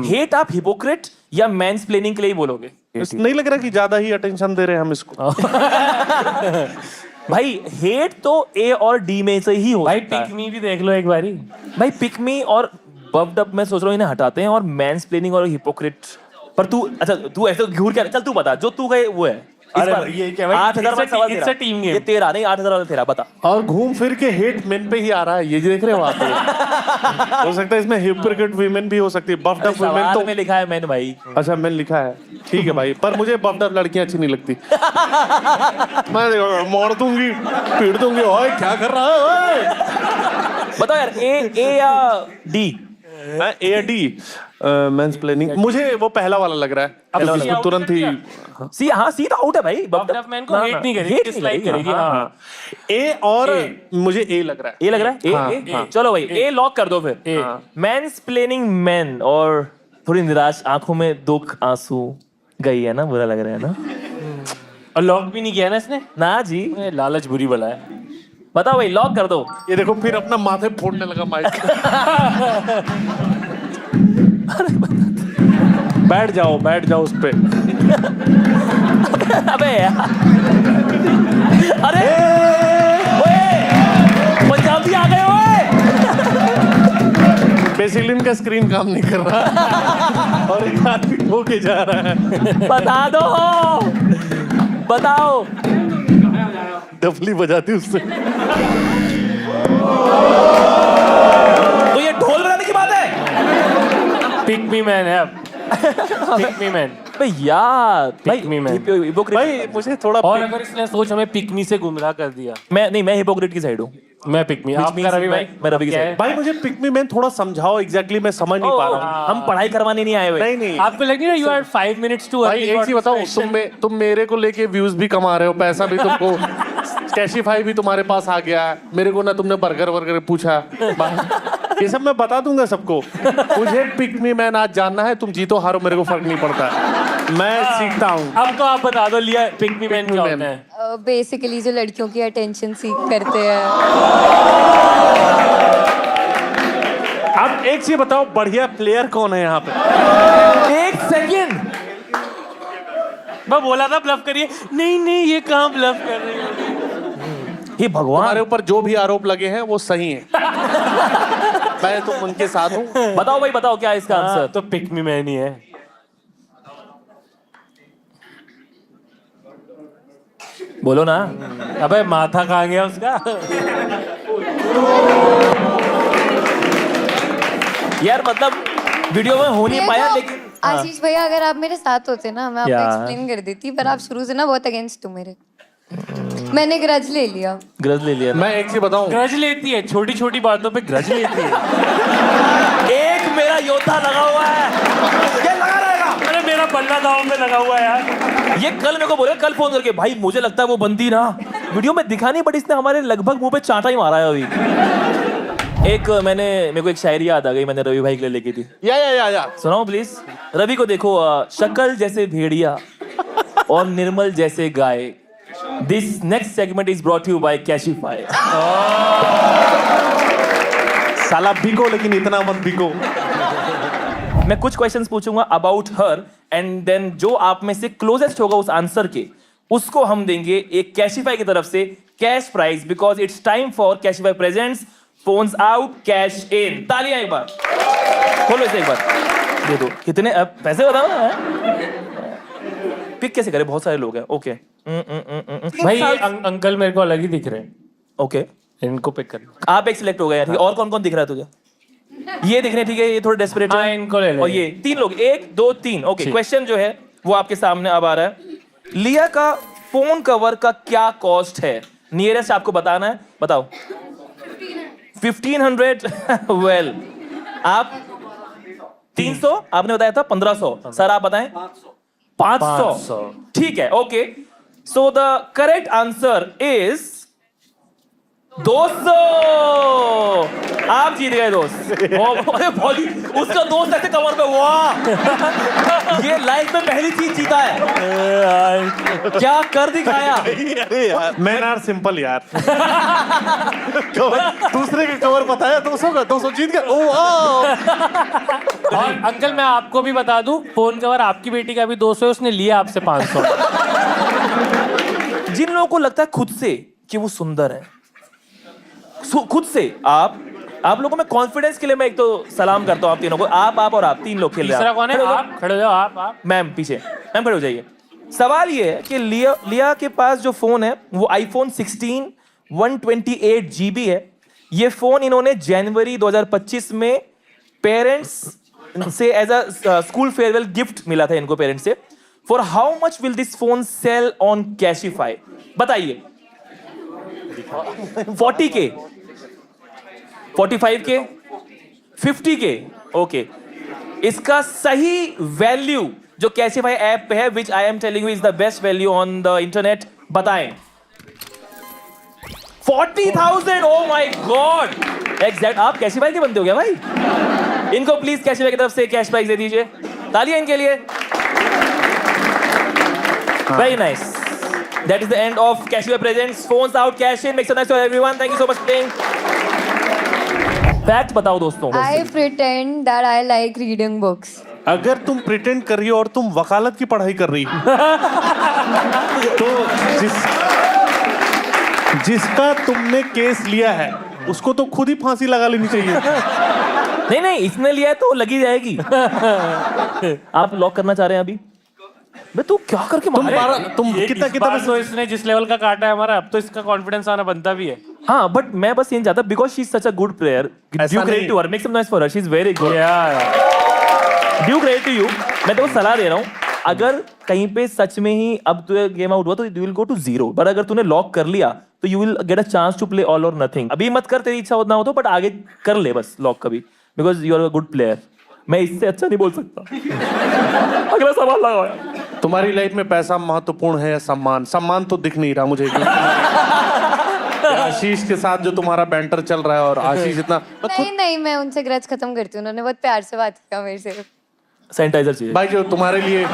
Hate आप हिपोक्रेट या मैंसप्लेनिंग के लिए ही बोलोगे. नहीं लग रहा कि ज्यादा ही अटेंशन दे रहे हैं हम इसको। भाई हेट तो ए और डी में से ही हो भाई सकता है. पिक मी भी देख लो एक बारी। भाई पिक मी और बफ्ड अप मैं सोच रहा हूँ इन्हें हटाते हैं और मैंसप्लेनिंग और हिपोक्रेट. पर तू, अच्छा तू ऐसे घूर क्या, चल तू बता जो तू गए वो है. इस अरे बार ये क्या भाई, 8,000 वाला सवाल it's a team game. ये तेरा नहीं, 8,000 वाला तेरा. बता. और घूम फिर के हेट मेन पे ही आ रहा है, ये देख रहे हो आप? हो सकता है इसमें हिपोक्रेट वुमेन भी हो सकती है, बफ्ड अप वुमेन सवाल तो। में लिखा है मैंने भाई. अच्छा, मैंने लिखा है, ठीक है भाई, पर मुझे बफ्ड अप लड़कियां अच्छी नहीं लगती। मैं मार दूंगी, पीट दूंगी। ओए क्या कर रहा है ओए? बताओ यार, ए या डी? AD मैंसप्लेनिंग, मुझे वो पहला वाला लग रहा है। अब इसको तुरंत ही सी. हाँ, सी तो आउट है भाई. बफ्ड अप मैन को हेट नहीं करेगी, डिसलाइक करेगी। हाँ, A और मुझे A लग रहा है। ये लग रहा है. हाँ, ए. हाँ। चलो भाई, ए लॉक कर दो फिर. हाँ। मैंसप्लेनिंग मैन और थोड़ी निराश आंखों में दुख आंसू गई है ना, बुरा लग रहा है ना? और लॉक भी नहीं किया ना इसने। ना जी. ए, लालच बुरी बला है। बताओ भाई, लॉक कर दो. ये देखो फिर अपना माथे फोड़ने लगा माइक। बैठ जाओ उस पे। अबे यार. अरे ओए, पंजाबी आ गए ओए. बेसिकली इनका स्क्रीन काम नहीं कर रहा और एक आदमी होके जा रहा है। बता दो, बताओ. डफली बजाती उससे। तो ये ढोल बजाने की बात है. पिक मी मैन है अब। Pick me man. भाई यार, भाई me, man. हिपोक्रेट. भाई मुझे थोड़ा और अगर इसने सोच हमें पिक मी से गुमराह कर दिया। मैं हिपोक्रेट की साइड हूँ. मैं पिक मी, आपका रवि भाई। मैं रवि की क्या साइड. है? भाई मुझे पिक मी मैन थोड़ा समझाओ एग्जैक्टली, मैं समझ नहीं पा रहा हूँ। हम पढ़ाई करवाने नहीं आए हुए. नहीं आपको लग नहीं रहा यू आर 5 minutes टू भाई, एक चीज बताओ, तुम मेरे को लेके व्यूज भी कमा रहे हो, पैसा भी तुमको, कैशिफाई भी तुम्हारे पास आ गया, मेरे को ना तुमने बर्गर वर्गर पूछा। ये सब मैं बता दूंगा सबको। मुझे पिक मी मैन आज जानना है, तुम जीतो हारो मेरे को फर्क नहीं पड़ता, मैं सीखता हूँ। अब तो आप बता दो, लिया पिक मी मैन me क्या man. होता है? बेसिकली जो लड़कियों की अटेंशन सीख करते हैं. अब एक चीज बताओ, बढ़िया प्लेयर कौन है यहाँ पे? एक सेकंड. मैं बोला था ब्लफ करिए, नहीं ये कहाँ ब्लफ कर रही है। हे भगवान. तुम्हारे ऊपर जो भी आरोप लगे हैं वो सही है। मैं तो उनके साथ हूँ। बताओ भाई, बताओ क्या है इसका आंसर. तो पिक मी मैन ही है। बोलो ना. अबे माथा कहाँ गया उसका? यार मतलब वीडियो में हो नहीं ये पाया तो लेकिन आशीष भैया अगर आप मेरे साथ होते ना मैं आपको यार। एक्सप्लेन कर देती पर आप शुरू से ना बहुत अगेंस्ट हो मेरे मैंने ग्रज ले लिया ग्रज ले लिया। मैं एक चीज बताऊं, ग्रज लेती है, छोटी छोटी बातों पे ग्रज लेती है। एक मेरा योद्धा लगा हुआ है, ये लगा रहेगा। अरे मेरा बल्ला दाव में लगा हुआ है यार। ये कल मेरे को बोले, कल फोन करके, भाई मुझे लगता है वो बंदी ना वीडियो में दिखा नहीं, बट इसने हमारे लगभग मुंह पे चांटा ही मारा है अभी। एक मेरे को एक शायरी याद आ गई, मैंने रवि भाई के लिए लिखी थी। या सुनाओ प्लीज। रवि को देखो, शक्ल जैसे भेड़िया और निर्मल जैसे गाय। This next segment is brought you by Cashify. साला बिको, लेकिन इतना मत बिको। मैं कुछ क्वेश्चंस पूछूंगा अबाउट हर एंड देन जो आप में से क्लोजेस्ट होगा उस आंसर के, उसको हम देंगे एक कैशिफाई की तरफ से cash prize, because it's time for Cashify presents phones out cash in. तालियां एक बार खोलो इसे, एक बार दे दो। कितने पैसे बताओ ना। पिक कैसे करे, बहुत सारे लोग हैं। ओके भाई ये अंकल मेरे को अलग ही दिख रहे हैं, ओके इनको पिक कर। आप एक सिलेक्ट हो गए, ठीक है। और कौन कौन दिख रहा है तुझे? ये दिख रहे हैं, ठीक है, ये थोड़े डेस्परेट हाँ, है। इनको ले ले। और ये 3 लोग, 1 2 3। ओके, क्वेश्चन जो है वो आपके सामने अब आ रहा है। लिया का फोन कवर का क्या कॉस्ट है? नियरेस्ट आपको बताना है, बताओ। 1500 वेल आप 300, आपने बताया था 1500। सर आप बताएं 500। ठीक है, okay. So the correct answer is 200। आप जीत गए दोस्त। अरे भाई, उसका दोस्त ऐसे कमर पे, वाह, ये लाइफ में पहली चीज जीता है। क्या कर दिखाया। अरे यार, मैन आर सिंपल यार। दूसरे का कवर पता है, 200 का, 200 जीत गया। ओ वाह। और अंकल मैं आपको भी बता दूं, फोन कवर आपकी बेटी का भी 200 है, उसने लिया आपसे 500। जिन लोगों को लगता है खुद से कि वो सुंदर है, खुद से आप लोगों में कॉन्फिडेंस के लिए मैं एक तो सलाम करता हूं आप तीनों को। आप और आप 3 लोग खेल रहे हैं। तीसरा कौन है? खड़े हो जाओ। आप खड़े हो जाओ। आप मैम पीछे, मैम खड़े हो जाइए। सवाल ये है कि लिया के पास जो फोन है वो आईफोन 16 128 GB है। ये फोन इन्होंने जनवरी 2025 में पेरेंट्स से as a school farewell gift मिला था इनको पेरेंट्स से। For how much will this phone sell on Cashify? बताइए। 40K, 45K, 50K। ओके, इसका सही वैल्यू जो कैशिफाई ऐप पे है, which I am telling you is the best value on the internet, बताएं। 40,000। Oh my god, exact. आप Cashify के बंदे हो गया भाई। इनको प्लीज कैशिफाई की तरफ से कैश प्राइज दे दीजिए। तालियां इनके लिए। Very nice. That is the end of Cashify Presents Phones Out Cash In. Make some nice for everyone. Thank you so much for playing. Fact बताओ दोस्तों। I pretend that I like reading books. अगर तुम pretend कर रही हो और तुम वकालत की पढ़ाई कर रही हो, तो जिसका तुमने केस लिया है उसको तो खुद ही फांसी लगा लेनी चाहिए। नहीं, इसने लिया है तो लगी जाएगी। आप लॉक करना चाह रहे हैं अभी? बे तू क्या करके तुम कितना तो इसने जिस लेवल का काटा है हमारा, अब तो इसका कॉन्फिडेंस आना बनता भी है। हाँ, बट मैं बस ये नहीं चाहता, because she is such a good player. Due credit to her, make some noise for her, she is very good. Due credit to you. मैं तेको सलाह दे रहा हूँ, अगर कहीं पे सच में ही अब तू गेम आउट हुआ तो you will go to 0, but अगर तूने लॉक कर लिया तो you will get a chance to play all or nothing. अभी मत कर, तेरी इच्छा होना हो तो, बट आगे कर ले बस लॉक कभी, because you are a good player. मैं इससे अच्छा नहीं बोल सकता। अगला सवाल लगाओ। तुम्हारी लाइफ में पैसा महत्वपूर्ण है या सम्मान? सम्मान तो दिख नहीं रहा मुझे। आशीष के साथ जो तुम्हारा बैंटर चल रहा है, और आशीष इतना नहीं, मैं उनसे ग्रज खत्म करती हूँ। उन्होंने बहुत प्यार से बात किया मेरे से। सैनिटाइजर चाहिए भाई, जो तुम्हारे लिए वापस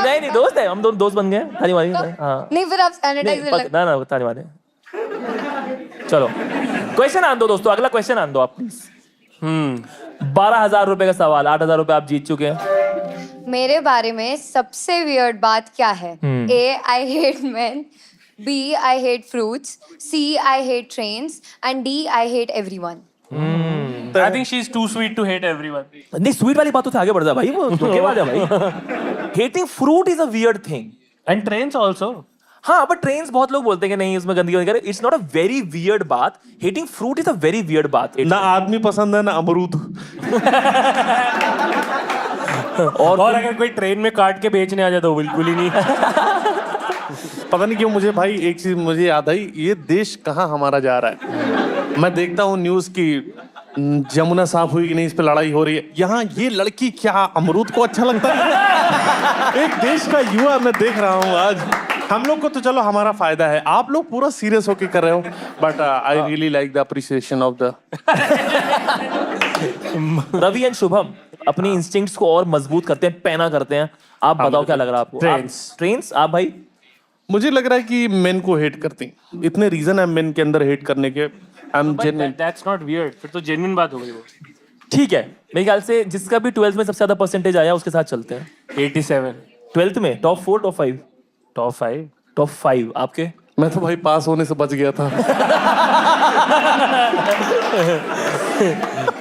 नहीं, दोस्त है, हम दोनों दोस्त बन गए। ताली मारी। हाँ, नहीं, फिर आप सैनिटाइजर लग। ना ताली मारे। चलो क्वेश्चन आन दो दोस्तों, अगला क्वेश्चन आन दो आप प्लीज। 12,000 रुपए का सवाल, 8,000 रुपए आप जीत चुके हैं। मेरे बारे में सबसे वियर्ड बात क्या है? A, I hate men. B, I hate fruits. C, I hate trains. And D, I hate everyone. I think she is too sweet to hate everyone. नहीं, स्वीट वाली बातों से आगे बढ़ जा भाई, वो धोखेबाज है भाई। Hating fruit is a weird thing. And trains also. हाँ बट ट्रेन्स बहुत लोग बोलते हैं कि नहीं उसमें गंदगी वगैरह. It's not a very weird बात. Hating fruit is a very weird बात. ना आदमी पसंद है ना अमरूद. और अगर कोई ट्रेन में काट के बेचने आ जाए तो बिल्कुल ही नहीं. पता नहीं क्यों मुझे भाई एक चीज मुझे याद आई, ये देश कहाँ हमारा जा रहा है. मैं देखता हूँ न्यूज की जमुना साफ हुई कि नहीं, इस पे लड़ाई हो रही है. यहाँ ये लड़की क्या अमरूद को अच्छा लगता है. एक देश का युवा मैं देख रहा हूँ आज. हम लोग को तो चलो हमारा फायदा है, आप लोग पूरा सीरियस होके कर रहे हो. But I really like the appreciation of the. Ravi and Shubham अपनी इंस्टिंक्ट्स को और मजबूत करते हैं, पैना करते हैं. आप बताओ क्या लग रहा है आपको? ट्रेन्स. आप भाई? मुझे लग रहा है कि मेन को हेट करती. इतने रीजन है मेन के अंदर हेट करने के. I am genuine. That's not weird. फिर तो जेन्युइन बात हो गई वो. ठीक है, मेरे ख्याल से जिसका भी 12th में सबसे ज्यादा परसेंटेज आया उसके साथ चलते हैं. 87. 12th में टॉप 4 टॉप 5? टॉप 5. टॉप 5 आपके? मैं तो भाई पास होने से बच गया था.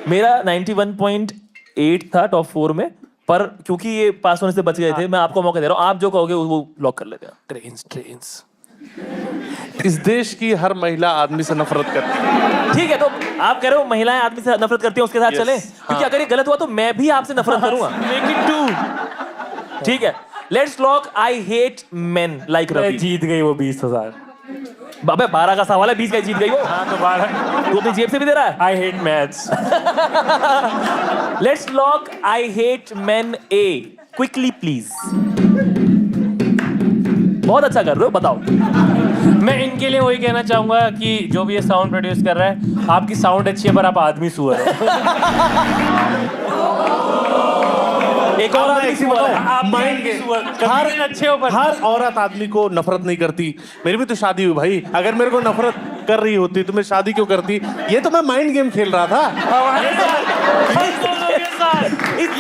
मेरा 91.8 था टॉप 4 में, पर क्योंकि ये पास होने से बच गए थे मैं आपको मौका दे रहा हूँ. आप जो कहोगे वो लॉक कर लेते हैं. ट्रेन्स. इस देश की हर महिला आदमी से नफरत करती है. ठीक है, तो आप कह रहे हो महिलाएं आदमी से नफरत करती हैं उसके साथ चलें? क्योंकि अगर ये गलत हुआ तो मैं भी आपसे नफरत करूंगा. Make it 2. ठीक है, let's lock I hate men like Ravi. जीत गई वो 20,000. अबे 12 का सवाल है, 20 का जीत गई वो. हाँ तो 12. तू अपनी जेब से भी दे रहा है. I hate maths. Let's lock I hate main A. Quickly please. बहुत अच्छा कर रहे हो, बताओ. मैं इनके लिए वही कहना चाहूंगा कि जो भी ये साउंड प्रोड्यूस कर रहा है, आपकी साउंड अच्छी है पर आप आदमी सुअर हो. एक और आदमी किसी बोला है. आप माइंड के हर अच्छे हो पर हर औरत आदमी को नफरत नहीं करती. मेरी भी तो शादी हुई भाई. अगर मेरे को नफरत कर रही होती तो मैं शादी क्यों करती. ये तो मैं माइंड गेम खेल रहा था.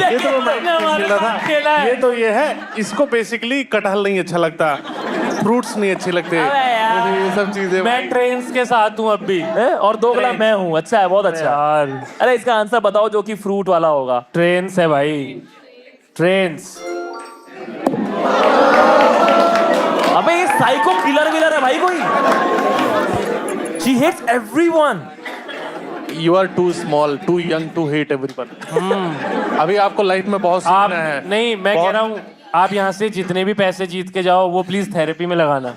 ये तो मैं माइंड गेम खेल रहा था. ये तो ये है. इसको बेसिकली कटहल नहीं अच्छा लगता, फ्रूट्स नहीं अच्छे लगते, ये सब चीजें. मैं ट्रेन्स के साथ हूँ अब भी. और दोगला मैं हूँ. अच्छा है, बहुत अच्छा. यार अरे इसका आंसर बताओ जो कि फ्रूट वाला होगा. ट्रेन्स है भाई. ट्रेन्स. अबे ये साइको किलर विलर है भाई कोई. She hates everyone. You are too small, too young to hate everyone. अभी आपको लाइफ में बहुत आप सीखना है. नहीं, मैं कह रहा हूँ आप यहाँ से जितने भी पैसे जीत के जाओ वो प्लीज थेरेपी में लगाना.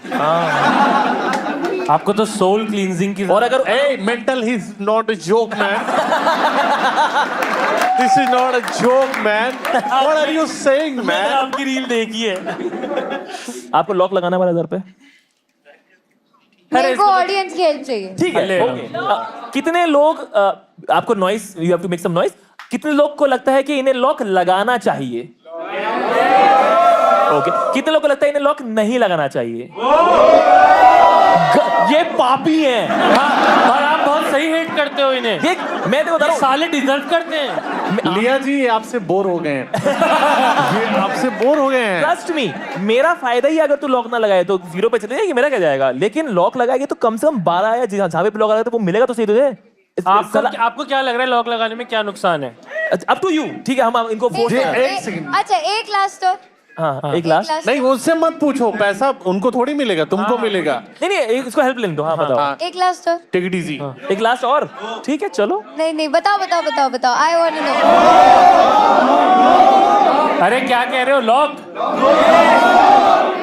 आपको तो सोल क्लींजिंग की. और अगर Hey, mental is not a joke, man. This is not a joke, man. What are you saying, मैंने man? आपकी रील देखी है. आपको लॉक लगाना है 12,000 पे. मेरे को ऑडियंस की हेल्प चाहिए. ठीक है, ले ओके. कितने लोग आपको noise, you have to make some noise. कितने लोग को लगता है कि इन्हें लॉक लगाना चाहिए? ओके. कितने लोग को लगता है इन्हें लॉक नहीं लगाना चाहिए? ये पापी हैं. और आप बहुत सही हेट करते हो इन्हें. ये मैं तो बता रहा हूं, साले डिजर्व करते हैं. लिया जी, ये आपसे बोर हो गए हैं. ये आपसे बोर हो गए हैं. ट्रस्ट मी, मेरा फायदा ही अगर तू लॉक ना लगाए तो 0 पे चले जाएगी, मेरा क्या जाएगा. लेकिन लॉक लगाएगी तो कम से कम 12 या जहां पे लॉक लगाए तो वो मिलेगा तो सही तुझे. आपको क्या लग रहा है लॉक लगाने में क्या नुकसान है? अब टू यू. ठीक है, हम इनको फोर्स. एक सेकंड. अच्छा एक लास्ट तो. हाँ, एक लास्ट. नहीं, उससे मत पूछो. पैसा उनको थोड़ी मिलेगा, तुमको मिलेगा. नहीं इसको हेल्प लेने दो. हाँ बताओ. एक लास्ट तो. Take it easy. एक लास्ट और. ठीक है चलो. नहीं बताओ. I want to know. अरे क्या कह रहे हो? लॉक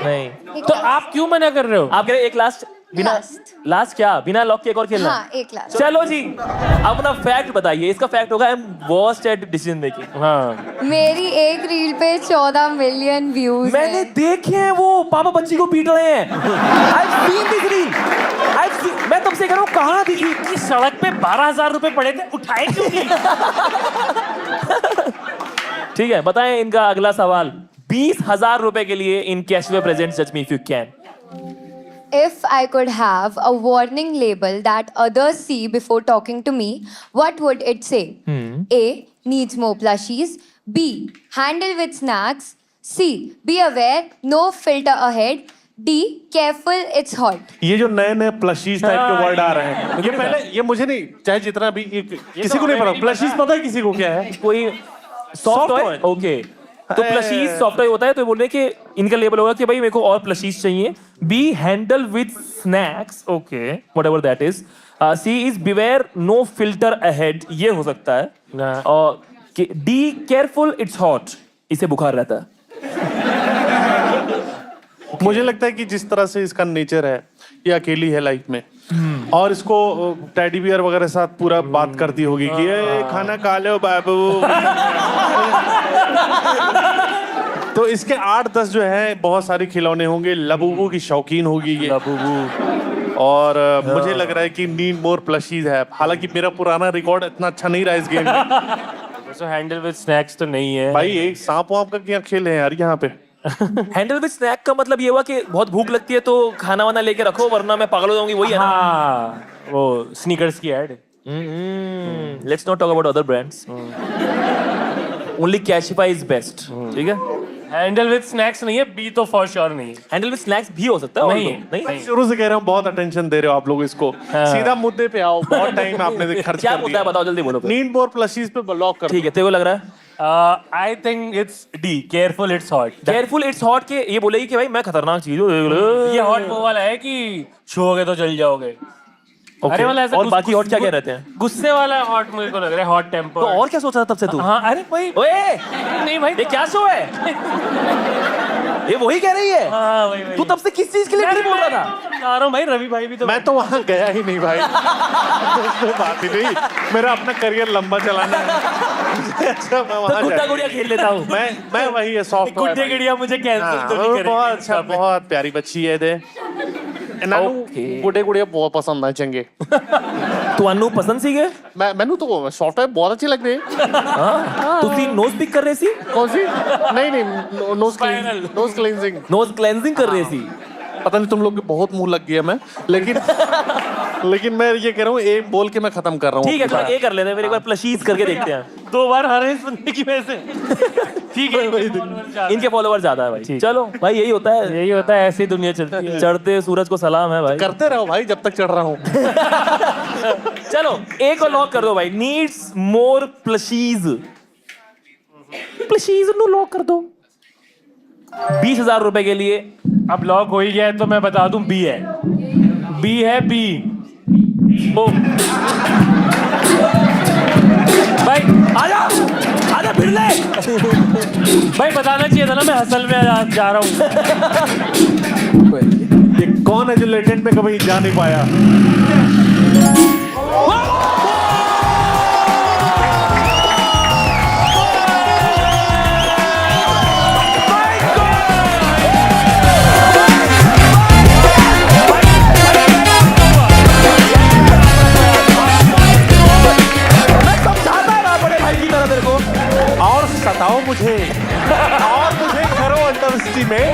नहीं तो आप क्यों मना कर रहे हो? आप कह रहे एक लास्ट. बिना लास्ट क्या? बिना लॉक के एक और खेलना? हाँ एक लास्ट. चलो जी, अपना फैक्ट बताइए. इसका फैक्ट होगा I am worst at decision making. हाँ. मेरी एक रील पे 14 मिलियन व्यूज. मैंने देखे हैं वो पापा बच्ची को पीट रहे हैं. I've seen this reel. मैं तब से कह रहा हूँ कहाँ दिखी. कि सड़क पे 12,000 रुपए पड़े थे, उठाए क्यों नहीं? ठीक है, बताएं इनका अगला सवाल. 20,000 रुपए के लिए इन कैशवे प्रेजेंट जज me if you can. If I could have a warning label that others see before talking to me, what would it say? A. Needs more plushies. B. Handle with snacks. C. Be aware, no filter ahead. D. Careful, it's hot. ये जो नए plushies type के word आ रहे हैं, ये पहले ये मुझे नहीं, चाहे जितना भी किसी को नहीं पता. प्लशीज पता है किसी को क्या है? कोई सॉफ्ट टॉय. ओके, तो प्लशीज सॉफ्ट टॉय होता है, तो बोल रहे हैं कि इनका लेबल होगा कि भाई मेरे को और प्लशीज चाहिए। Be handle with snacks, okay whatever that is. She is beware no filter ahead, ये हो सकता है। ना। और डी केयरफुल इट्स हॉट, इसे बुखार रहता है। मुझे लगता है कि जिस तरह से इसका नेचर है, ये अकेली है लाइफ में, और इसको टेडी बियर वगैरह साथ पूरा बात करती होगी कि ये खाना खा लो बाबू। तो इसके 8-10 जो है बहुत सारे खिलौने होंगे, लबूबू की शौकीन होगी ये। और मुझे लग रहा है कि नीड मोर प्लशीज है। हालांकि मेरा पुराना रिकॉर्ड इतना अच्छा नहीं रहा इस गेम में। सो हैंडल विद स्नैक्स तो नहीं है भाई एक सांप वाप का क्या खेल है यार यहाँ पे। हैंडल विद स्नैक का मतलब ये हुआ कि बहुत भूख लगती है तो खाना वाना लेके रखो वरना मैं पागल हो जाऊंगी, वही है ना? हाँ, वो स्नीकर्स की ad. Let's not talk about other brands, only Cashify is best, ठीक है? हैंडल विद स्नैक्स नहीं है, बी तो फॉर श्योर नहीं है। हैंडल विद स्नैक्स भी हो सकता है, नहीं, नहीं नहीं। शुरू से कह रहा हूँ बहुत अटेंशन दे रहे हो आप लोग इसको। सीधा मुद्दे पे आओ, बहुत टाइम आपने खर्च क्या कर मुद्दा है दिया। बताओ जल्दी बोलो। नीड मोर प्लशीज पे ब्लॉक कर। ठीक है, तेरे को लग रहा है I think it's D, careful it's hot. Careful it's hot के ये बोलेगी कि भाई मैं खतरनाक चीज हूँ। ये हॉट वो वाला है कि छुओगे तो जल जाओगे। Okay. अरे वाला ऐसा और बाकी हॉट क्या क्या रहते हैं? गुस्से वाला हॉट मुझे को लग रहा है, हॉट टेम्पर। तो और क्या सोच रहा था तब से तू? हाँ, अरे भाई ओए नहीं भाई, ये क्या शो है? ये वही कह रही है? हाँ वही तू तब से किस चीज के लिए नहीं बोल रहा था? बता रहा हूँ भाई, रवि भाई भी तो मैं तो वहां गया ही नहीं भाई। उसमें बात ही नहीं, मेरा अपना करियर लंबा चलाना है। अच्छा मैं तो वहां गुड्डा गुड़िया खेल लेता हूँ। मैं वही है सॉफ्ट गुड्डे गिड़िया मुझे कैंसिल तो नहीं करेगी। बहुत अच्छा, बहुत प्यारी बच्ची है दे। Okay. गुड्डे गुड़िया बहुत पसंद है चंगे। तू अनु पसंद सी गए? मैनू तो सॉफ्टवेयर बहुत अच्छी लग रही है। तू सी नोज पिक कर रही सी? कौन सी? नहीं नोज क्लींजिंग। नोज क्लेंजिंग कर रही सी? पता नहीं तुम लोग के बहुत मुंह लग गया मैं, लेकिन मैं ये कह रहा हूँ एक बोल के मैं खत्म कर रहा हूँ। ठीक है, चलो ये कर लेते हैं, फिर एक बार प्लशीज करके देखते हैं। 2 बार हरे सुनने की वजह से। ठीक है, इनके फॉलोवर ज्यादा है भाई। चलो भाई यही होता है, यही होता है, ऐसी दुनिया चलती है। चढ़ते सूरज को सलाम है भाई। करते रहो भाई जब तक चढ़ रहा हूँ। चलो एक और लॉक कर दो भाई, needs more plushies. Plushies no lock कर दो 20,000 रुपए के लिए। अब लॉक हो ही गया है तो मैं बता दूं, बी है, बी है, बी। भाई आजा आजा फिर ले। भाई बताना चाहिए था ना, मैं हसल में जा रहा हूँ। ये कौन है जो लेटेंट में कभी जा नहीं पाया? और सताओ मुझे, और मुझे करो अंडरस्टी में।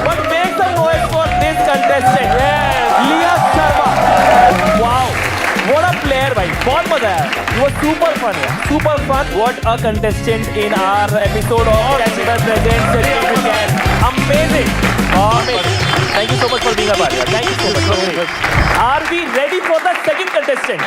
But make some noise for this contestant, लिया Sharma. Wow, what a player भाई, बहुत मजा आया। You were super fun, super fun. What a contestant in our episode of Casper Presents Creative Can. Amazing, amazing. Thank you so much for being a part. Thank you so much for being. Are we ready for the second contestant?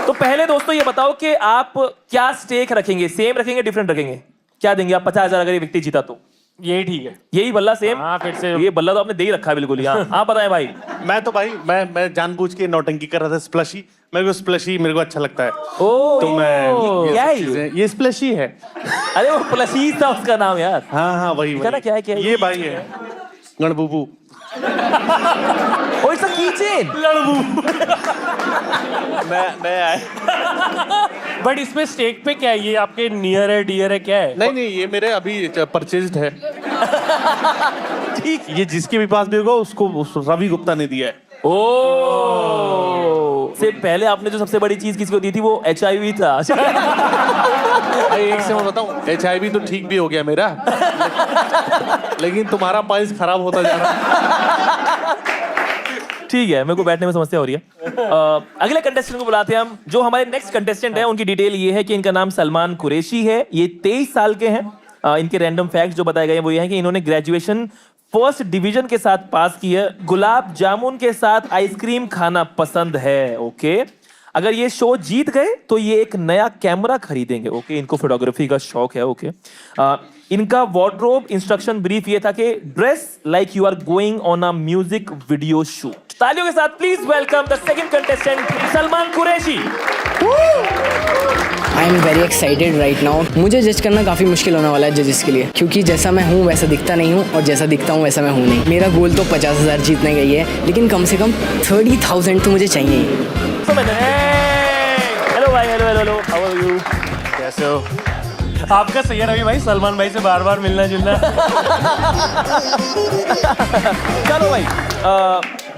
तो पहले दोस्तों ये बताओ कि आप क्या stake रखेंगे, same रखेंगे डिफरेंट रखेंगे? क्या देंगे आप 50,000 अगर ये व्यक्ति जीता तो? यही ठीक है। यही बल्ला सेम? हाँ, फिर से ये बल्ला तो आपने दे ही रखा है बिल्कुल। यहाँ आप बताएं भाई। मैं तो भाई मैं जानबूझ के नौटंकी कर रहा था। स्प्लशी, मेरे को स्प्लशी मेरे को अच्छा लगता है। ओ तो मैं क्या है ये? चीजें- ये स्प्लशी है। अरे वो प्लशीज था उसका नाम यार। हाँ वही क्या ना, क्या है, क्या है? ये भाई है गणबूबू। Oh it's a kitchen. नया है। बट इसमें स्टेक पे क्या है? ये आपके नियर है, डियर है, क्या है? नहीं ये मेरे अभी परचेज्ड है। ठीक, ये जिसके भी पास भी होगा उसको रवि गुप्ता ने दिया है। ओ से पहले आपने जो सबसे बड़ी चीज किसी को दी थी वो HIV था। एक से मैं बताऊं, HIV तो ठीक भी हो गया मेरा, लेकिन तुम्हारा पाइल्स खराब होता जा रहा। ठीक है, मेरे को बैठने में समस्या हो रही है। अगले कंटेस्टेंट को बुलाते हैं हम। जो हमारे नेक्स्ट कंटेस्टेंट है उनकी डिटेल ये है कि इनका नाम सलमान कुरैशी है। ये 23 साल के हैं। इनके रैंडम फैक्ट्स जो बताए गए हैं वो ये हैं कि इन्होंने ग्रेजुएशन फर्स्ट डिवीजन के साथ पास की है। गुलाब जामुन के साथ आइसक्रीम खाना पसंद है। ओके, अगर ये शो जीत गए तो ये एक नया कैमरा खरीदेंगे। ओके, इनको फोटोग्राफी का शौक है। ओके, इनका वार्डरोब इंस्ट्रक्शन ब्रीफ ये था कि dress like you are going on a music video shoot. तालियों के साथ please welcome the second contestant Salman Qureshi. I am very excited right now. मुझे जज करना काफ़ी मुश्किल होने वाला है जजेस के लिए, क्योंकि जैसा मैं हूँ वैसा दिखता नहीं हूँ और जैसा दिखता हूँ वैसा मैं हूँ नहीं। मेरा गोल तो 50,000 जीतने का ही है, लेकिन कम से कम 30,000 तो मुझे चाहिए ही। हेलो भाई, hello hello hello, how are you? कैसे हो? आपका सही है रवि भाई, सलमान भाई से बार बार मिलना जुलना। चलो भाई,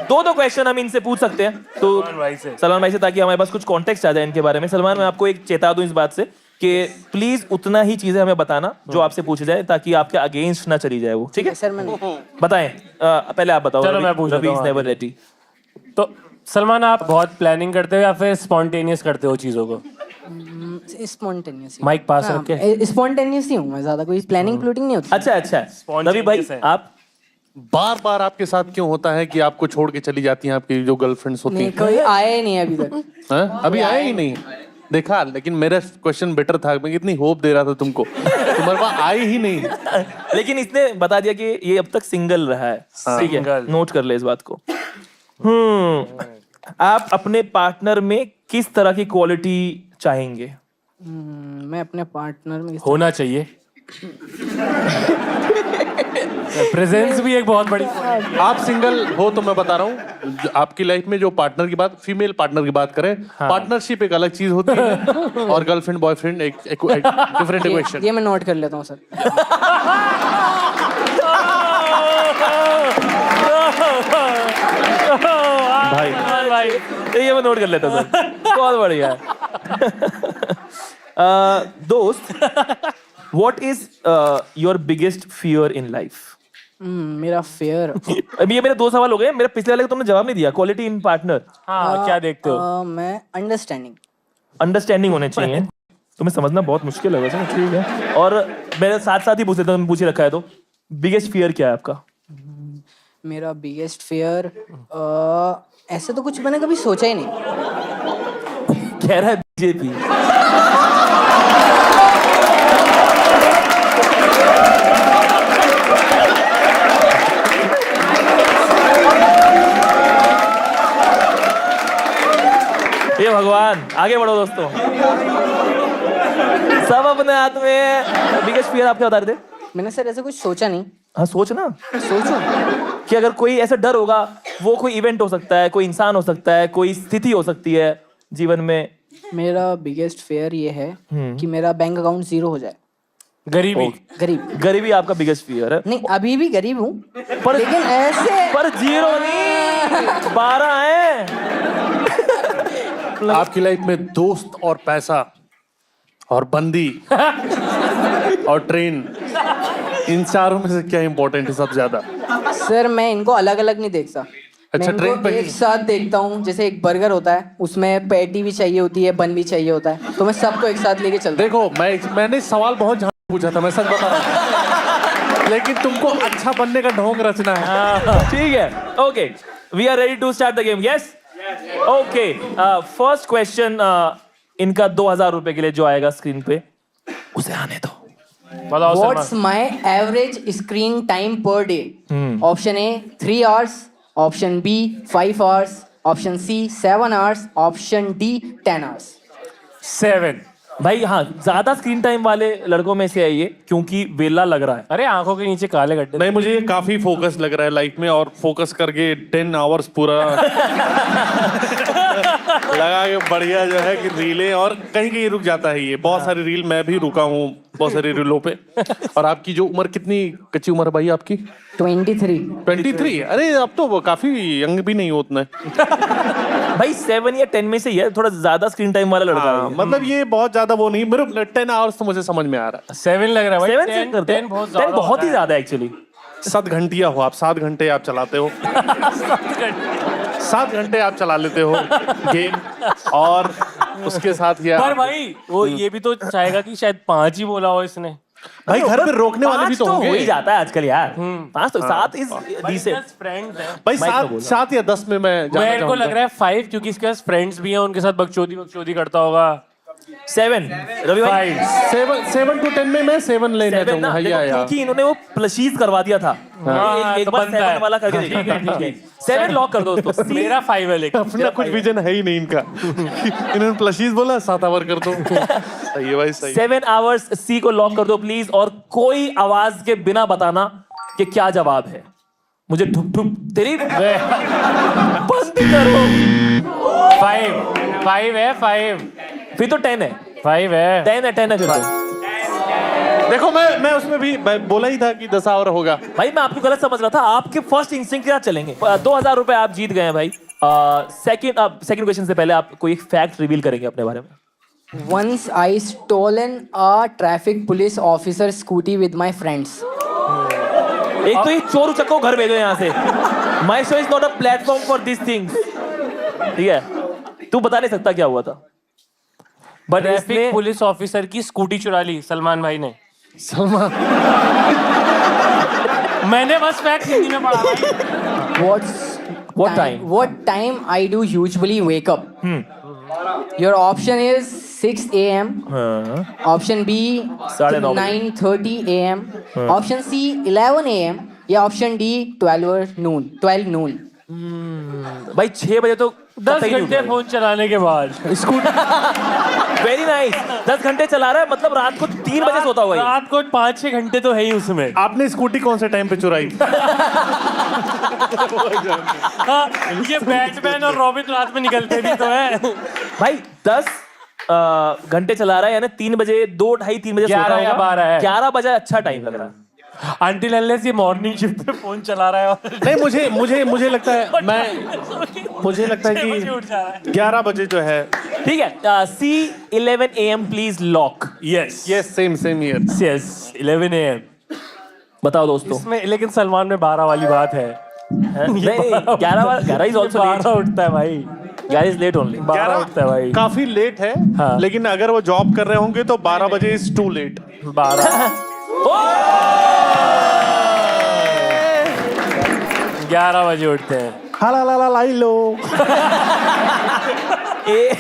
दो क्वेश्चन हम इनसे पूछ सकते हैं तो सलमान भाई से, ताकि हमारे पास कुछ कॉन्टेक्स्ट आ जाए इनके बारे में। सलमान, मैं आपको एक चेता दूं इस बात से कि प्लीज उतना ही चीजें हमें बताना जो आपसे पूछे जाए, ताकि आपके अगेंस्ट ना चली जाए वो। ठीक है सर, मैंने बताएं। पहले आप बताओ। चलो, मैं पूछ लेता हूं। Never ready. तो सलमान, आप बहुत प्लानिंग करते हो या फिर स्पॉन्टेनियस करते हो चीजों को? स्पॉन्टेनियस माइक पास रख के। स्पॉन्टेनियस ही हूँ मैं, ज्यादा कोई प्लानिंग प्लूटिंग नहीं होती। अच्छा अच्छा, रवि भाई आप? बार बार आपके साथ क्यों होता है कि आपको छोड़ के चली जाती हैं आपकी जो गर्लफ्रेंड्स होती नहीं, हैं? कोई आया ही नहीं अभी तक। हैं? अभी आए ही नहीं देखा, लेकिन मेरा क्वेश्चन बेटर था। मैं कितनी होप दे रहा था तुमको, तुम्हारे पास आई ही नहीं। लेकिन इसने बता दिया कि ये अब तक सिंगल रहा है। ठीक है, नोट कर ले इस बात को। आप अपने पार्टनर में किस तरह की क्वालिटी चाहेंगे? मैं अपने पार्टनर में होना चाहिए प्रेजेंस भी एक बहुत बड़ी। आप सिंगल हो तो मैं बता रहा हूँ, आपकी लाइफ में जो पार्टनर की बात, फीमेल पार्टनर की बात करें, पार्टनरशिप एक अलग चीज होती है और गर्लफ्रेंड बॉयफ्रेंड एक डिफरेंट इक्वेशन। ये मैं नोट कर लेता हूँ सर। भाई ये मैं नोट कर लेता हूँ सर, बहुत बढ़िया। दोस्त, what is your biggest fear in life? मेरा फेयर अभी ये मेरे दो सवाल हो गए। मेरे पिछले वाले का तुमने जवाब नहीं दिया। क्वालिटी इन पार्टनर, हाँ, क्या देखते हो? मैं अंडरस्टैंडिंग होने चाहिए। तुम्हें समझना बहुत मुश्किल है वैसे। ठीक है, और मेरे साथ साथ ही पूछ लेता हूँ, पूछ ही रखा है तो बिगेस्ट फियर क्या है आपका? मेरा बिगेस्ट फेयर ऐसे तो कुछ मैंने कभी सोचा ही नहीं। कह रहा है बीजेपी। ये भगवान, आगे बढ़ो दोस्तों। सब अपने हाथ में। बिगेस्ट फियर आप क्या बता रहे थे? मैंने सर ऐसा कुछ सोचा नहीं। हाँ, सोचना। सोचो कि अगर कोई ऐसा डर होगा, वो कोई इवेंट हो सकता है, कोई इंसान हो सकता है, कोई स्थिति हो सकती है जीवन में। मेरा बिगेस्ट फेयर ये है कि मेरा बैंक अकाउंट 0 हो जाए। गरीबी आपका बिगेस्ट फियर है? नहीं, अभी भी गरीब हूँ, पर लेकिन ऐसे पर 0 नहीं, 12 है। आपकी लाइफ में दोस्त और पैसा और बंदी और ट्रेन, इन चारों में से क्या इंपॉर्टेंट है सबसे ज्यादा? सर, मैं इनको अलग अलग नहीं देखता। अच्छा, मैं ट्रेन इनको पे एक साथ देखता हूँ। जैसे एक बर्गर होता है, उसमें पैटी भी चाहिए होती है, बन भी चाहिए होता है, तो मैं सबको एक साथ लेके चलता हूँ। देखो, मैंने सवाल बहुत झाड़ पूछा था, मैं सच बता रहा हूँ, लेकिन तुमको अच्छा बनने का ढोंग रचना है। ठीक है, okay, we are ready to start the game. Yes, okay. First question इनका 2,000 रुपए के लिए जो आएगा स्क्रीन पे, उसे आने दो। What's my average screen time per day? Option A 3 hours, option B 5 hours, option C 7 hours, option D 10 hours. 7। भाई हाँ, ज्यादा स्क्रीन टाइम वाले लड़कों में से है ये, क्योंकि वेला लग रहा है। अरे आंखों के नीचे काले गड्ढे। नहीं, मुझे ये काफी फोकस लग रहा है लाइफ में, और फोकस करके 10 आवर्स पूरा लगा के बढ़िया जो है कि रीलें, और कहीं कहीं रुक जाता है ये। बहुत सारी रील मैं भी रुका हूँ, बहुत सारी रीलों पे। और आपकी जो उम्र, कितनी कच्ची उम्र है भाई आपकी? 23. अरे अब तो काफी यंग भी नहीं हो उतना। भाई 7 या 10 में से ये थोड़ा ज्यादा स्क्रीन टाइम वाला लड़का है। मतलब ये बहुत ज्यादा वो नहीं, मेरे 10 आवर्स तो मुझे समझ में आ रहा है। 7 लग रहा है भाई। 7 से करते हैं। 10 बहुत ही ज्यादा एक्चुअली। 7 घंटिया हो आप, 7 घंटे आप चलाते हो। 7 घंटे आप चला लेते हो गेम, और उसके साथ ये पर भाई वो ये भी तो चाहेगा कि शायद 5 ही बोला हो इसने। भाई घर पे रोकने वाले भी तो हो ही होंगे जाता है आजकल यार। 5 तो 7 इज डिसेंट। फ्रेंड्स हैं। भाई माइक में 7 या 10 में मैं जाना मेरे को चाहूंगा। लग रहा है 5 क्योंकि इसके पास फ्रेंड्स भी हैं, उनके साथ बकचोदी करता होगा। 7 रवि भाई 7 to 10 में मैं 7 लेना 7 चाहूंगा। ना हाँ, देखो, या। क्योंकि इन्होंने वो प्लशीज करवा दिया था। एक तो बार बनता 7 है। वाला करके ठीक है, ठीक है। 7 लॉक कर दो दोस्तों। मेरा 5 है लेकिन। अपना कुछ विजन है ही नहीं इनका। इन्होंने प्लशीज बोला 7 आवर कर दो। सही है भाई, सही। 7 आवर्स सी को लॉक कर दो प्लीज, और कोई आवाज के बिना बताना कि क्या जवाब है। मुझे ठुक ठुक तेरी बंद करो। 5 है 5 फिर तो 10 है 5 है 10 है 10 है फिर तो। देखो मैं उसमें भी बोला ही था कि 10 आवर होगा। भाई मैं आपको गलत समझ रहा था, आपके फर्स्ट इंस्टिंक्ट के साथ चलेंगे। 2000 रुपए आप जीत गए हैं भाई। सेकंड क्वेश्चन से पहले आप कोई एक फैक्ट रिवील करेंगे अपने बारे में। Once I stolen a traffic police officer scooty with my friends. एक तो ये चोर उचक्को घर भेजो यहाँ से। My show is not a platform for this things. ठीक है, तू बता नहीं सकता क्या हुआ था, बट ट्रैफिक पुलिस ऑफिसर की स्कूटी चुरा ली सलमान भाई ने। सलमान मैंने बस फैक्ट हिंदी में पढ़ा भाई। What time? What time I do usually wake up? Your option is 6 a.m. Option B 9:30 9:30 a.m. Option C 11 a.m. या option D 12 noon. भाई 6 बजे तो 10 घंटे फोन चलाने के बाद। Very nice. 10 घंटे चला रहा है, मतलब रात को 3 बजे सोता होगा ये। रात को 5-6 घंटे तो है ही उसमें। आपने स्कूटी कौन से टाइम पे चुराई? हाँ, ये बैटमैन और रॉबिन रात में निकलते भी तो है। भाई 10 घंटे चला रहा है, यानी 3 बजे 2-2:30-3 बजे 11 सोता या होगा। 12 है। 11 बजे अच्छा टाइम लग रहा है। Until unless ये मॉर्निंग शिफ्ट पे फोन चला रहा है और नहीं, मुझे लगता है मुझे लगता है 6 बजे उठ जा रहा है। कि 11 बजे जो है। ठीक है, C 11 AM please lock. Yes yes, same year. Yes 11 AM। बताओ दोस्तों। इसमें लेकिन सलमान में 12 वाली बात है। नहीं 11 इज ऑल्सो 12 उठता है भाई। 11 इज लेट ओनली। 12 उठता है भाई। काफी लेट है। हाँ। लेकिन अगर वो जॉब कर रहे होंगे तो 12 बजे इज टू लेट। 12 11 बजे उठते हैं। हाला लाई लो। ये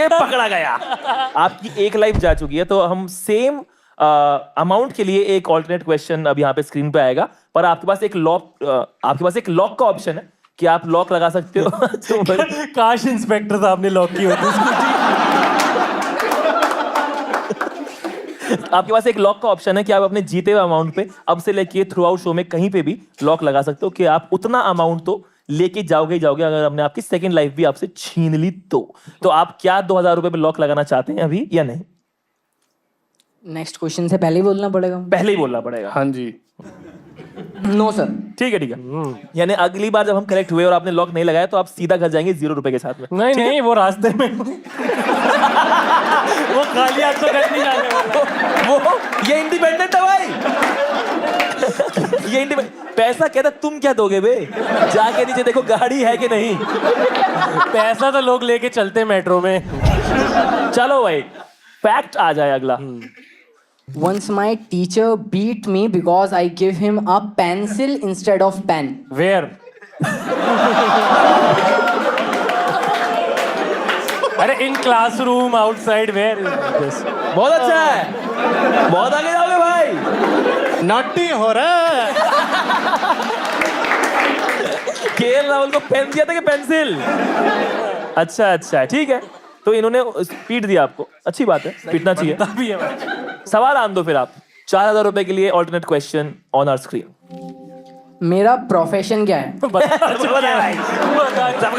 पकड़ा गया। आपकी एक लाइफ जा चुकी है, तो हम सेम अमाउंट के लिए एक ऑल्टरनेट क्वेश्चन अब यहाँ पे स्क्रीन पे आएगा, पर आपके पास एक लॉक का ऑप्शन है कि आप लॉक लगा सकते हो। तो काश इंस्पेक्टर साहब ने लॉक की होती स्कूटी। आपके पास एक लॉक का ऑप्शन है कि आप अपने जीते हुए अमाउंट पे अब से लेके थ्रू आउट शो में कहीं पे भी लॉक लगा सकते हो कि आप उतना अमाउंट तो लेके जाओगे ही जाओगे, अगर हमने आपकी सेकंड लाइफ भी आपसे छीन ली तो आप क्या 2000 रुपए पे लॉक लगाना चाहते हैं अभी या नहीं? नेक्स्ट क्वेश्चन से पहले ही बोलना पड़ेगा। पहले ही बोलना पड़ेगा। हाँ जी। No sir. ठीक है। यानी अगली बार जब हम करेक्ट हुए और आपने लॉक नहीं लगाया तो आप सीधा घर जाएंगे 0 रुपए के साथ में। नहीं वो रास्ते में वो खाली हाथ तो घर नहीं जाने वाला। वो ये इंडिपेंडेंट है भाई। ये पैसा कहता तुम क्या दोगे बे, जाके नीचे देखो गाड़ी है कि नहीं। पैसा तो लोग लेके चलते मेट्रो में। चलो भाई फैक्ट आ जाए अगला। Once my teacher beat me because I gave him a pencil instead of pen. Where? अरे इन क्लासरूम आउटसाइड वेयर। बहुत अच्छा है, बहुत आगे जाओगे भाई। नॉटी हो रहा है। केएल राहुल को पेन दिया था कि पेंसिल? अच्छा ठीक है, तो इन्होंने पीट दिया आपको, अच्छी बात है, पीटना चाहिए। सवाल आन दो फिर आप। 4000 रुपए के लिए alternate question on our screen. मेरा प्रोफेशन क्या है? सबको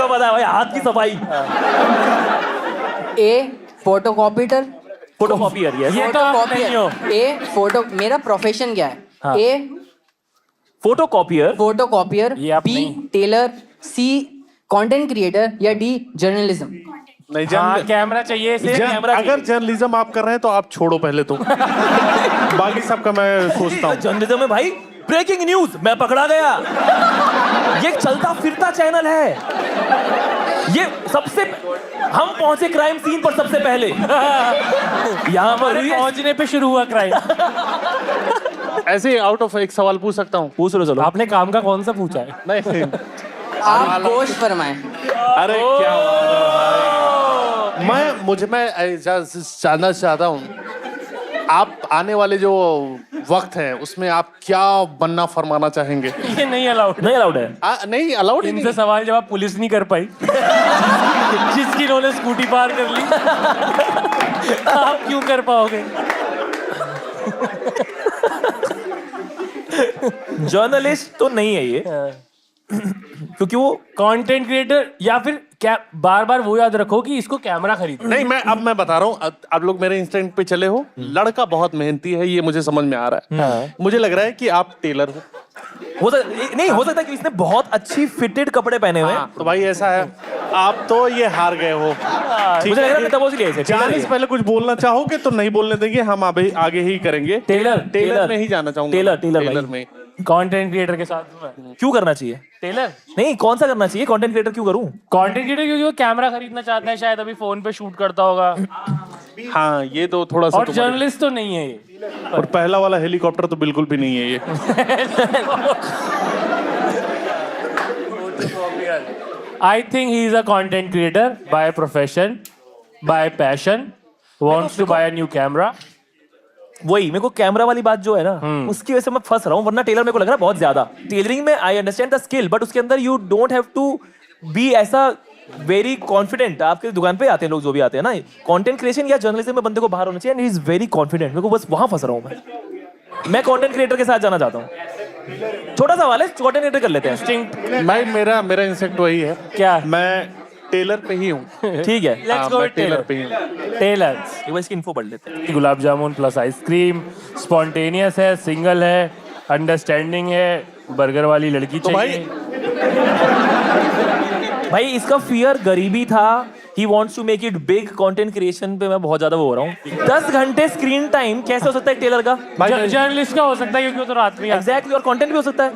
पता है भाई, हाथ की सफाई। A photocopier. फोटोकॉपियर। ये तो आप नहीं हो। ए फोटो मेरा प्रोफेशन क्या है? हाँ। ए फोटोकॉपियर। फोटोकॉपियर, ये आप बी नहीं। टेलर, सी कंटेंट क्रिएटर या डी जर्नलिज्म। नहीं हाँ, कैमरा चाहिए इसे। अगर जर्नलिज्म आप कर रहे हैं तो आप छोड़ो पहले तो। बाकी सबका मैं सोचता हूँ। जर्नलिज्म में भाई ब्रेकिंग न्यूज, मैं पकड़ा गया। ये एक चलता फिरता चैनल है। ये सबसे हम पहुंचे क्राइम सीन पर सबसे पहले। यहाँ पर हुई है- पहुंचने पे शुरू हुआ क्राइम। ऐसे आउट ऑफ एक सवाल पूछ सकता हूँ? पूछ लो चलो। आपने काम का कौन सा पूछा है? नहीं आप गोश्त फरमाएं। अरे क्या मैं जानना चाहता हूँ, आप आने वाले जो वक्त है उसमें आप क्या बनना फरमाना चाहेंगे? ये नहीं अलाउड। नहीं अलाउड है। नहीं अलाउड ही इनसे नहीं। सवाल जवाब पुलिस नहीं कर पाई। जिसकी इन्होंने स्कूटी पार कर ली। आप क्यों कर पाओगे? जर्नलिस्ट तो नहीं है ये, क्योंकि वो कंटेंट क्रिएटर या फिर क्या, बार बार वो याद रखो कि इसको कैमरा खरीद। नहीं मैं बता रहा हूँ, आप लोग मेरे इंस्टेंट पे चले हो। लड़का बहुत मेहनती है, ये मुझे समझ में आ रहा है। मुझे लग रहा है कि आप टेलर हो। नहीं हो सकता कि इसने बहुत अच्छी फिटेड कपड़े पहने हुए हैं। तो भाई ऐसा है, आप तो ये हार गए हो। मुझे लग रहा है तब उसके लिए जाने से पहले कुछ बोलना चाहोगे तो नहीं बोलने देंगे, हम अभी आगे ही करेंगे। टेलर में ही जाना चाहूंगा। टेलर में कंटेंट क्रिएटर के साथ क्यों करना चाहिए? टेलर नहीं, कौन सा करना चाहिए? कंटेंट क्रिएटर क्यों करूं? कंटेंट क्रिएटर क्योंकि वो कैमरा खरीदना चाहता है, शायद अभी फोन पे शूट करता होगा। हाँ, ये तो थोड़ा सा और जर्नलिस्ट तो नहीं है ये। और पहला वाला हेलीकॉप्टर तो बिल्कुल भी नहीं है ये। I think he is a content creator by profession, by passion, wants to buy a new camera. वही मेरे को कैमरा वाली बात जो है ना, उसकी वजह से मैं फंस रहा हूँ। वरना टेलर मेरे को लग रहा है बहुत ज्यादा। टेलरिंग में I understand the skill, but उसके अंदर you don't have to be ऐसा वेरी कॉन्फिडेंट। आपके दुकान पे आते हैं लोग, जो भी आते हैं ना, कंटेंट क्रिएशन या जर्नलिज्म में बंदे को बाहर होना चाहिए, and he is very confident. मेरे को बस वहां फंस रहा हूँ मैं कंटेंट क्रिएटर के साथ जाना चाहता हूँ। छोटा सवाल है, कंटेंट क्रिएटर कर लेते हैं। भाई मेरा इंसेक्ट वही है। क्या? मैं टेलर पे ही हूँ। ठीक है, Let's go मैं with टेलर पे ही हूँ। टेलर एक बार इसकी इन्फो पढ़ लेते हैं। Gulab jamun plus ice cream, spontaneous है, सिंगल है, अंडरस्टैंडिंग है, बर्गर वाली लड़की तो चाहिए। भाई इसका फियर गरीबी था। He wants to make it big. Content creation पे मैं बहुत ज्यादा वो हो रहा हूँ। 10 घंटे स्क्रीन टाइम कैसे हो सकता है टेलर का? जर्नलिस्ट का हो सकता है क्योंकि वो तो रात में एग्जैक्टली, और कंटेंट भी हो सकता है।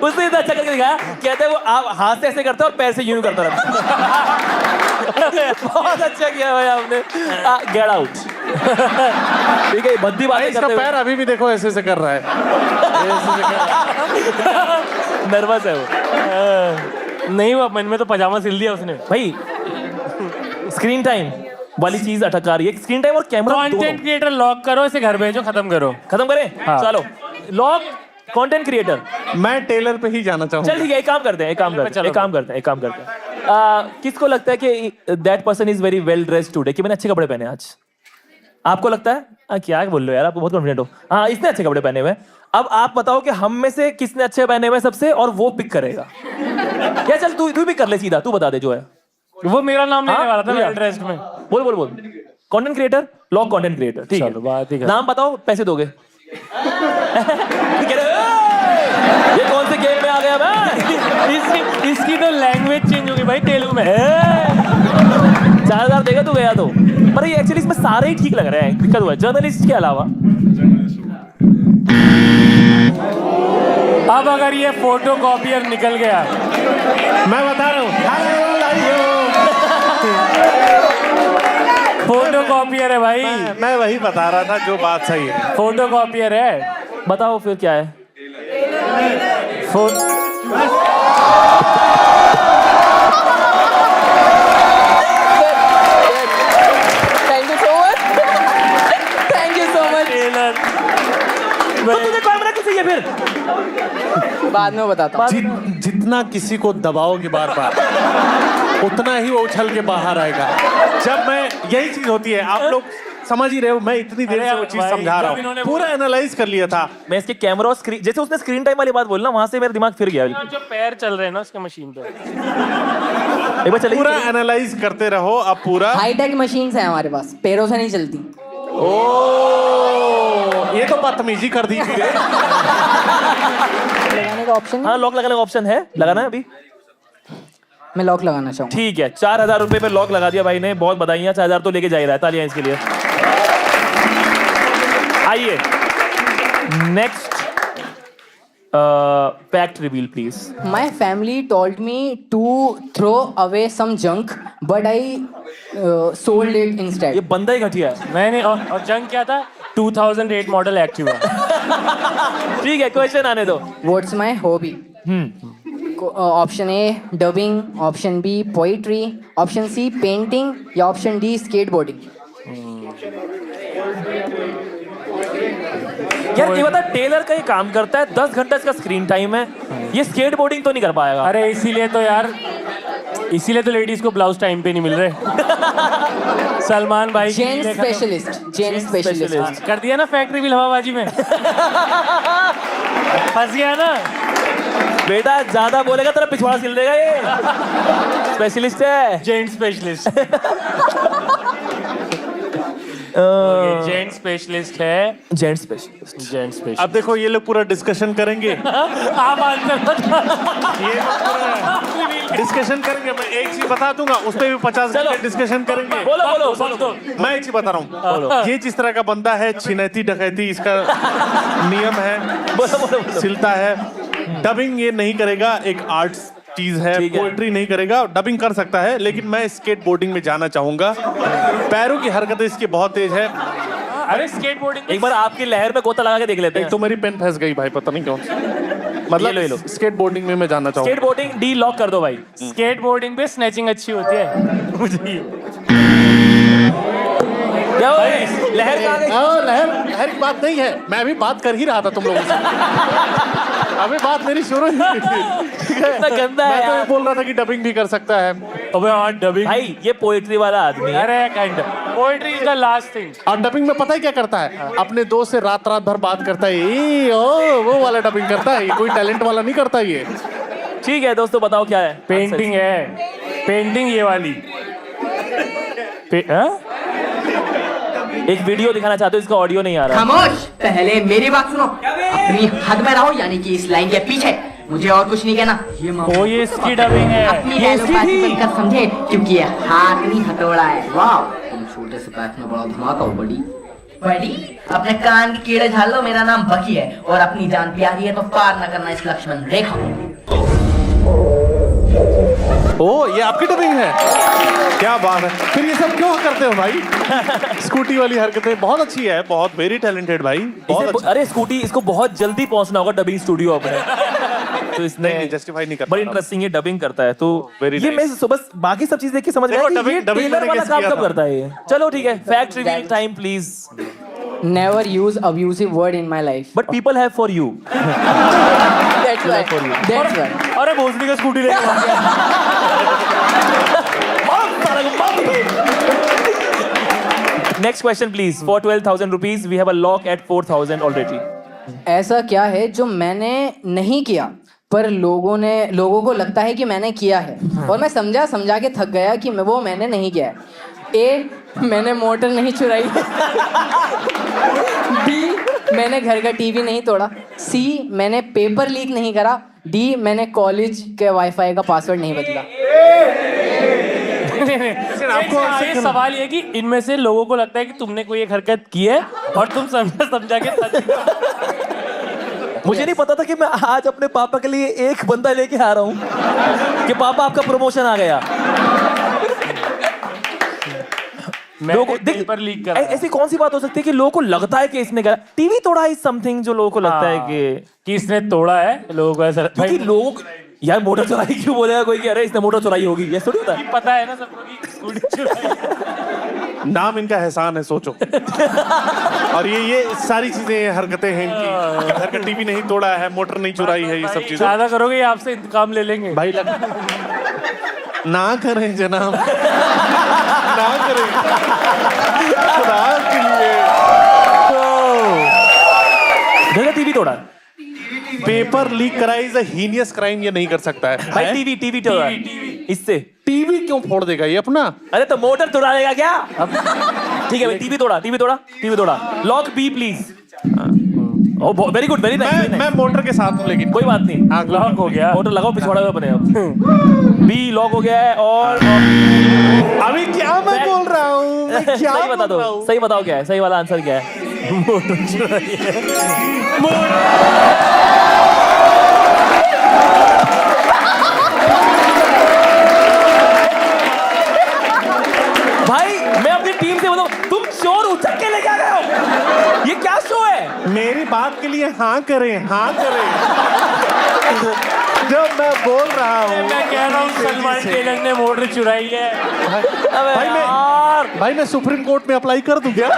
उसने इतना अच्छा करके दिखाया। कहते हैं वो आप हाथ से ऐसे करते और पैर से यूं करता रहता। बहुत अच्छा किया भाई आपने। Get out. ठीक है, भद्दी बातें इसका करते पैर अभी भी देखो ऐसे से कर रहा है। नर्वस है वो। नहीं, वो मन में तो पजामा सिल दिया उसने। भाई स्क्रीन टाइम वाली चीज अटका रही है। स्क्रीन टाइम और कैमरा कंटेंट क्रिएटर लॉक करो, इसे घर भेजो, खत्म करो। खत्म करें। हाँ। चलो लॉक कंटेंट क्रिएटर। मैं टेलर पे ही जाना चाहूंगा। चल ठीक है, एक काम करते हैं, एक काम करते हैं। किसको लगता है कि that person is very well dressed today, कि मैंने अच्छे कपड़े पहने आज? आपको लगता है? क्या बोल रहे हो यार, आप बहुत कॉन्फिडेंट हो। हाँ, इसने अच्छे कपड़े पहने हुए हैं। अब आप बताओ कि हम में से किसने अच्छे पहने हुए सबसे, और वो पिक करेगा। क्या, चल तू पिक कर ले सीधा, तू बता दे जो है। वो मेरा नाम लेने वाला था भैया। वेल ड्रेस्ड में। बोल content creator, lock content creator. ठीक चलो, बात ही है, कर। नाम बताओ, पैसे दोगे? ये कौन से गेम में आ गया मैं? इसकी तो लैंग्वेज चेंज होगी भाई, तेलुगु में। 4000 देगा तू गया तो। पर ये एक्चुअली इसमें सारे ही ठीक लग रहे हैं। दिक्कत हुआ है जर्नलिस्ट के अलावा। अब अगर ये फोटो कॉपियर निकल गया, मैं बता रहा हूँ। फोटो कॉपियर है भाई। मैं वही बता रहा था जो बात सही है। फोटो कॉपियर है। बताओ फिर क्या है? Thank you so much. Thank you so much. Tailor तो तुझे कैमरा क्यों चाहिए फिर? बाद में बताता हूँ। जितना किसी को दबाओगे बार बार, उतना ही वो उछल के बाहर आएगा। जब मैं यही चीज होती है, आप लोग समझ ही रहे हो, मैं इतनी देर से वो चीज भाई, समझा रहा जब इन्होंने हूँ, पूरा एनालाइज कर लिया था। मैं इसके कैमरा और स्क्रीन, जैसे उसने स्क्रीन टाइम वाली बात बोली ना, वहां से मेरा दिमाग फिर गया। जो पैर चल रहे हैं ना उसके मशीन पे, एक बार चलिए। पूरा एनालाइज करते रहो अब पूरा। हाईटेक मशीन्स हैं हमारे पास, पैरों से नहीं चलती। ये तो बदतमीजी कर दी थी। लगाने का ऑप्शन हाँ, लॉक लगाने का ऑप्शन है। लगाना है अभी? मैं लॉक लगाना चाहूँगा। ठीक है, 4000 रुपए पे लॉक लगा दिया भाई ने। बहुत बधाइयां, 4000 तो लेके जा ही रहा है। तालियां इसके लिए। आइए, next fact reveal please. My family told me to throw away some junk, but I sold it ये instead. बंदा ही घटिया है. मैंने और जंग क्या था 2008 मॉडल एक्टिवा. ठीक है, क्वेश्चन आने दो. What's my hobby? Option A dubbing, option B poetry, option C painting या ऑप्शन डी स्केटबोर्डिंग. यार ये बता, टेलर का ये काम करता है, 10 घंटा इसका स्क्रीन टाइम है, ये स्केट बोर्डिंग तो नहीं कर पाएगा. अरे इसीलिए तो लेडीज को ब्लाउज टाइम पे नहीं मिल रहे. सलमान भाई जेन स्पेशलिस्ट, जेन स्पेशलिस्ट. कर दिया ना फैक्ट्री बिल हवाबाजी में. फंस गया ना. बेटा ज्यादा बोलेगा तेरा पिछवाड़ा सिल देगा. ये स्पेशलिस्ट है, जेंट स्पेशलिस्ट. जेंट स्पेशलिस्ट है. Gent specialist. Gent specialist. अब देखो ये लोग पूरा डिस्कशन करेंगे. आप आंसर ये डिस्कशन करेंगे. मैं एक चीज बता दूंगा, उस पर भी 50 घंटे डिस्कशन करेंगे. बोलो. मैं एक चीज बता रहा हूँ. ये जिस तरह का बंदा है, छिनैती डकैती इसका नियम है, बोलो. सिलता है. डबिंग ये नहीं करेगा, एक आर्ट चीज है. ठीक है. पोएट्री नहीं करेगा, डबिंग कर सकता है. लेकिन मैं स्केट बोर्डिंग में जाना चाहूंगा. पैरों की हरकतें इसकी बहुत तेज है. अरे स्केटबोर्डिंग एक बार आपकी लहर में गोता लगा के देख लेते हैं. एक तो मेरी पेन फंस गई भाई, पता नहीं क्यों. ये मतलब लो. स्केट बोर्डिंग में मैं जाना चाहूंगा. स्केट बोर्डिंग डी लॉक कर दो भाई. स्केटबोर्डिंग पे स्नैचिंग अच्छी होती है. मुझे क्या हो गई? लहर कहाँ गई? लहर की बात नहीं है, मैं अभी बात कर ही रहा था तुम लोगों से. अभी बात मेरी शुरू ही हुई थी. ठीक है? इतना गंदा है मैं तो ये यार. बोल रहा था कि डबिंग भी कर सकता है. अबे हाँ डबिंग. भाई ये पोएट्री वाला आदमी है. अरे kind poetry is the last thing. और डबिंग में पता है क्या करता है? अपने दोस्त से रात भर बात करता है. ए, ओ, वो वाला डबिंग करता है. ये कोई टैलेंट वाला नहीं करता ये. ठीक है दोस्तों, बताओ क्या है. पेंटिंग है. पेंटिंग ये वाली. एक वीडियो दिखाना चाहते हो, इसका ऑडियो नहीं आ रहा. खामोश, पहले मेरी बात सुनो. अपनी हद में रहो, यानी कि इस लाइन के पीछे. मुझे और कुछ नहीं कहना. ओ ये इसकी डबिंग है. अपनी लाइनों बनकर समझे, क्योंकि ये हाथ नहीं हथौड़ा है. वाह, तुम छोटे से पैक में बड़ा धमाका हो. बड़ी अपने कान के कीड़े झाल लो. मेरा नाम बकी है और अपनी जान प्यारी है, तो पार न करना इस लक्ष्मण रेखा. ओ ये आपकी डबिंग है. क्या बात है. फिर ये सब क्यों करते हो भाई? स्कूटी वाली हरकतें बहुत अच्छी है. बहुत वेरी टैलेंटेड भाई. बहुत अच्छा. अरे स्कूटी, इसको बहुत जल्दी पहुंचना होगा डबिंग स्टूडियो अपने. तो इसने नहीं जस्टिफाई नहीं करता. बड़ी इंटरेस्टिंग ये डबिंग करता है. तो Very ये nice. मैं बस बाकी सब चीज देख के समझ गया देखो, कि ये dubbing टेलर मैंने वाला guess काम किया कब था. करता है ये. चलो ठीक है, fact reveal time please. Never use abusive word in my life. But people have for you. That's right. That's right. अरे भोसड़ी का स्कूटी लेके आ गया. Next question please. For 12,000 rupees we have a lock at 4,000 already. ऐसा क्या है जो मैंने नहीं किया पर लोगों को लगता है कि मैंने किया है, और मैं समझा के थक गया कि मैंने नहीं किया है. ए, मैंने मोटर नहीं चुराई. बी, मैंने घर का टीवी नहीं तोड़ा. सी, मैंने पेपर लीक नहीं करा. डी, मैंने कॉलेज के वाईफाई का पासवर्ड नहीं बदला. आपको ये सवाल ये कि इनमें से लोगों को लगता है कि तुमने कोई एक हरकत की है और तुम समझा के मुझे नहीं पता था कि मैं आज अपने पापा के लिए एक बंदा लेके आ रहा हूँ कि पापा आपका प्रमोशन आ गया. लोगों को पेपर लीक कर ऐसी कौन सी बात हो सकती है कि लोगों को लगता है कि इसने करा. टीवी तोड़ा इज समथिंग जो लोगों को लगता है कि इसने तोड़ा है. लोगों को ऐसा क्योंकि लोग यार मोटर चुराई क्यों बोलेगा कोई कि अरे इसने मोटर चुराई होगी. ये थोड़ी होता है. पता है ना सबको कि स्कूटी चुराई. नाम इनका एहसान है, सोचो. और ये सारी चीजें हरकतें हैं इनकी. घर का टीवी नहीं तोड़ा है, मोटर नहीं चुराई है, ये सब चीजें. ज्यादा करोगे ये आपसे इंतकाम ले लेंगे भाई ना करें जनाब. ना करें खुदा के लिए. घर का टीवी तोड़ा. पेपर लीक करा इज अ हीनियस क्राइम. ये नहीं कर सकता है भाई टीवी तोड़ा इससे. टीवी क्यों फोड़ देगा ये अपना? अरे तो मोटर तोड़ा देगा क्या? ठीक है भाई, टीवी तोड़ा. Lock be please. Very good, very nice. मैं मोटर के साथ हूँ, लेकिन कोई बात नहीं. हाँ, लॉक हो गया. मोटर लगाओ, पिछवाड़ा हुआ बने. अब बी लॉक हो गया है. और अभी क्या मैं बोल रहा हूँ? सही बता दो, सही बताओ क्या है, सही वाला आंसर क्या है. मोटर चुराई है। भाई मैं अपनी टीम से बोलूं, तुम चोर उचक के लेके आ गए हो। ये क्या शो है? मेरी बात के लिए हाँ करें, हाँ करें। जब मैं बोल रहा हूँ, मैं कह रहा हूँ सलमान टेलर ने मोटर चुराई है। अबे भाई मैं सुप्रीम कोर्ट में अप्लाई कर दूं क्या?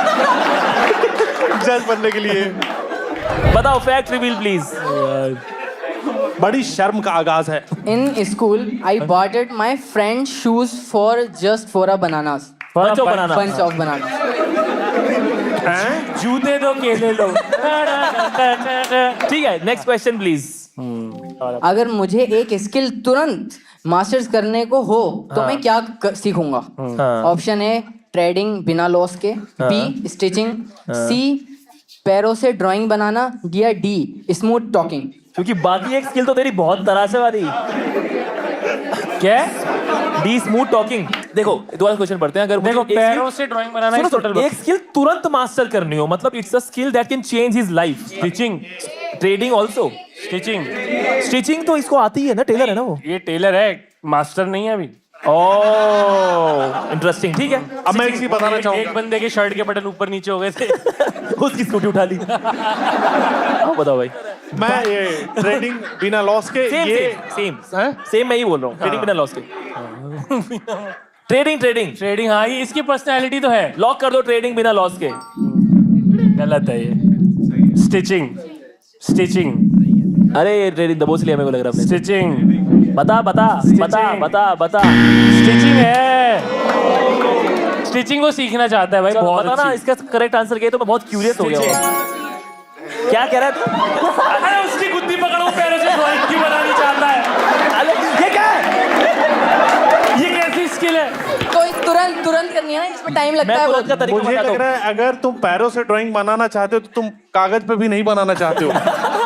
जज बनने के लिए। बताओ फैक्ट रिवील प्लीज। बड़ी शर्म का आगाज है। In school, I bought my friend's shoes for just for a bananas. Bunch of bananas. Bunch of bananas. जूते दो केले लो। ठीक है, नेक्स्ट क्वेश्चन प्लीज। अगर मुझे एक स्किल तुरंत मास्टर्स करने को हो तो मैं क्या सीखूंगा? ऑप्शन ए ट्रेडिंग बिना लॉस के, बी स्टिचिंग, सी पैरों से ड्राइंग बनाना, या डी स्मूथ टॉकिंग। क्योंकि बाकी एक स्किल तो तेरी बहुत तराश है वाली। क्या? D smooth talking. देखो दोबारा क्वेश्चन पढ़ते हैं। अगर देखो मुझे एक पैरों से ड्राइंग बनाना सुनो, है टोटल। एक स्किल तुरंत मास्टर करनी हो, मतलब it's a skill that can change his life. Stitching, trading also. Stitching, stitching तो इसको आती है ना, टेलर है ना वो। ये टेलर है, मास्टर नहीं है अभी। Oh interesting. ठीक है, अब मैं एक चीज बताना चाहूंगा। एक बंदे के शर्ट के बटन ऊपर नीचे हो गए थे। उसकी स्कूटी उठा ली। बताओ भाई। मैं ये ट्रेडिंग बिना लॉस के सेम मैं ही बोल रहा हूँ। ट्रेडिंग बिना लॉस के। ट्रेडिंग ट्रेडिंग, हाँ ये इसकी पर्सनैलिटी तो है। लॉक कर दो, ट्रेडिंग बिना लॉस के। गलत है ये। स्टिचिंग, अरे ये ट्रेडिंग दबोच लिया मेरे को लग रहा है। स्टिचिंग, बता। स्टिचिंग है। स्टिचिंग को सीखना चाहता है भाई, बहुत बता ना अच्छी। इसका करेक्ट आंसर क्या है? तो मैं बहुत क्यूरियस हो गया हूँ। क्या कह रहा है तू? अरे उसकी गुद्दी पकड़ो, पैरों से ड्राइंग क्यों बनानी चाहता है? अरे ये क्या है? ये कैसी स्किल है? तो तुरंत करनी है ना, इसमें टाइम लगता मैं है तुरंत का बहुत। तरीका मुझे बताता लग हूँ। रहा है अगर तुम पैरों से ड्राइंग बनाना चाहते हो तो तुम कागज पे भी नहीं बनाना चाहते हो।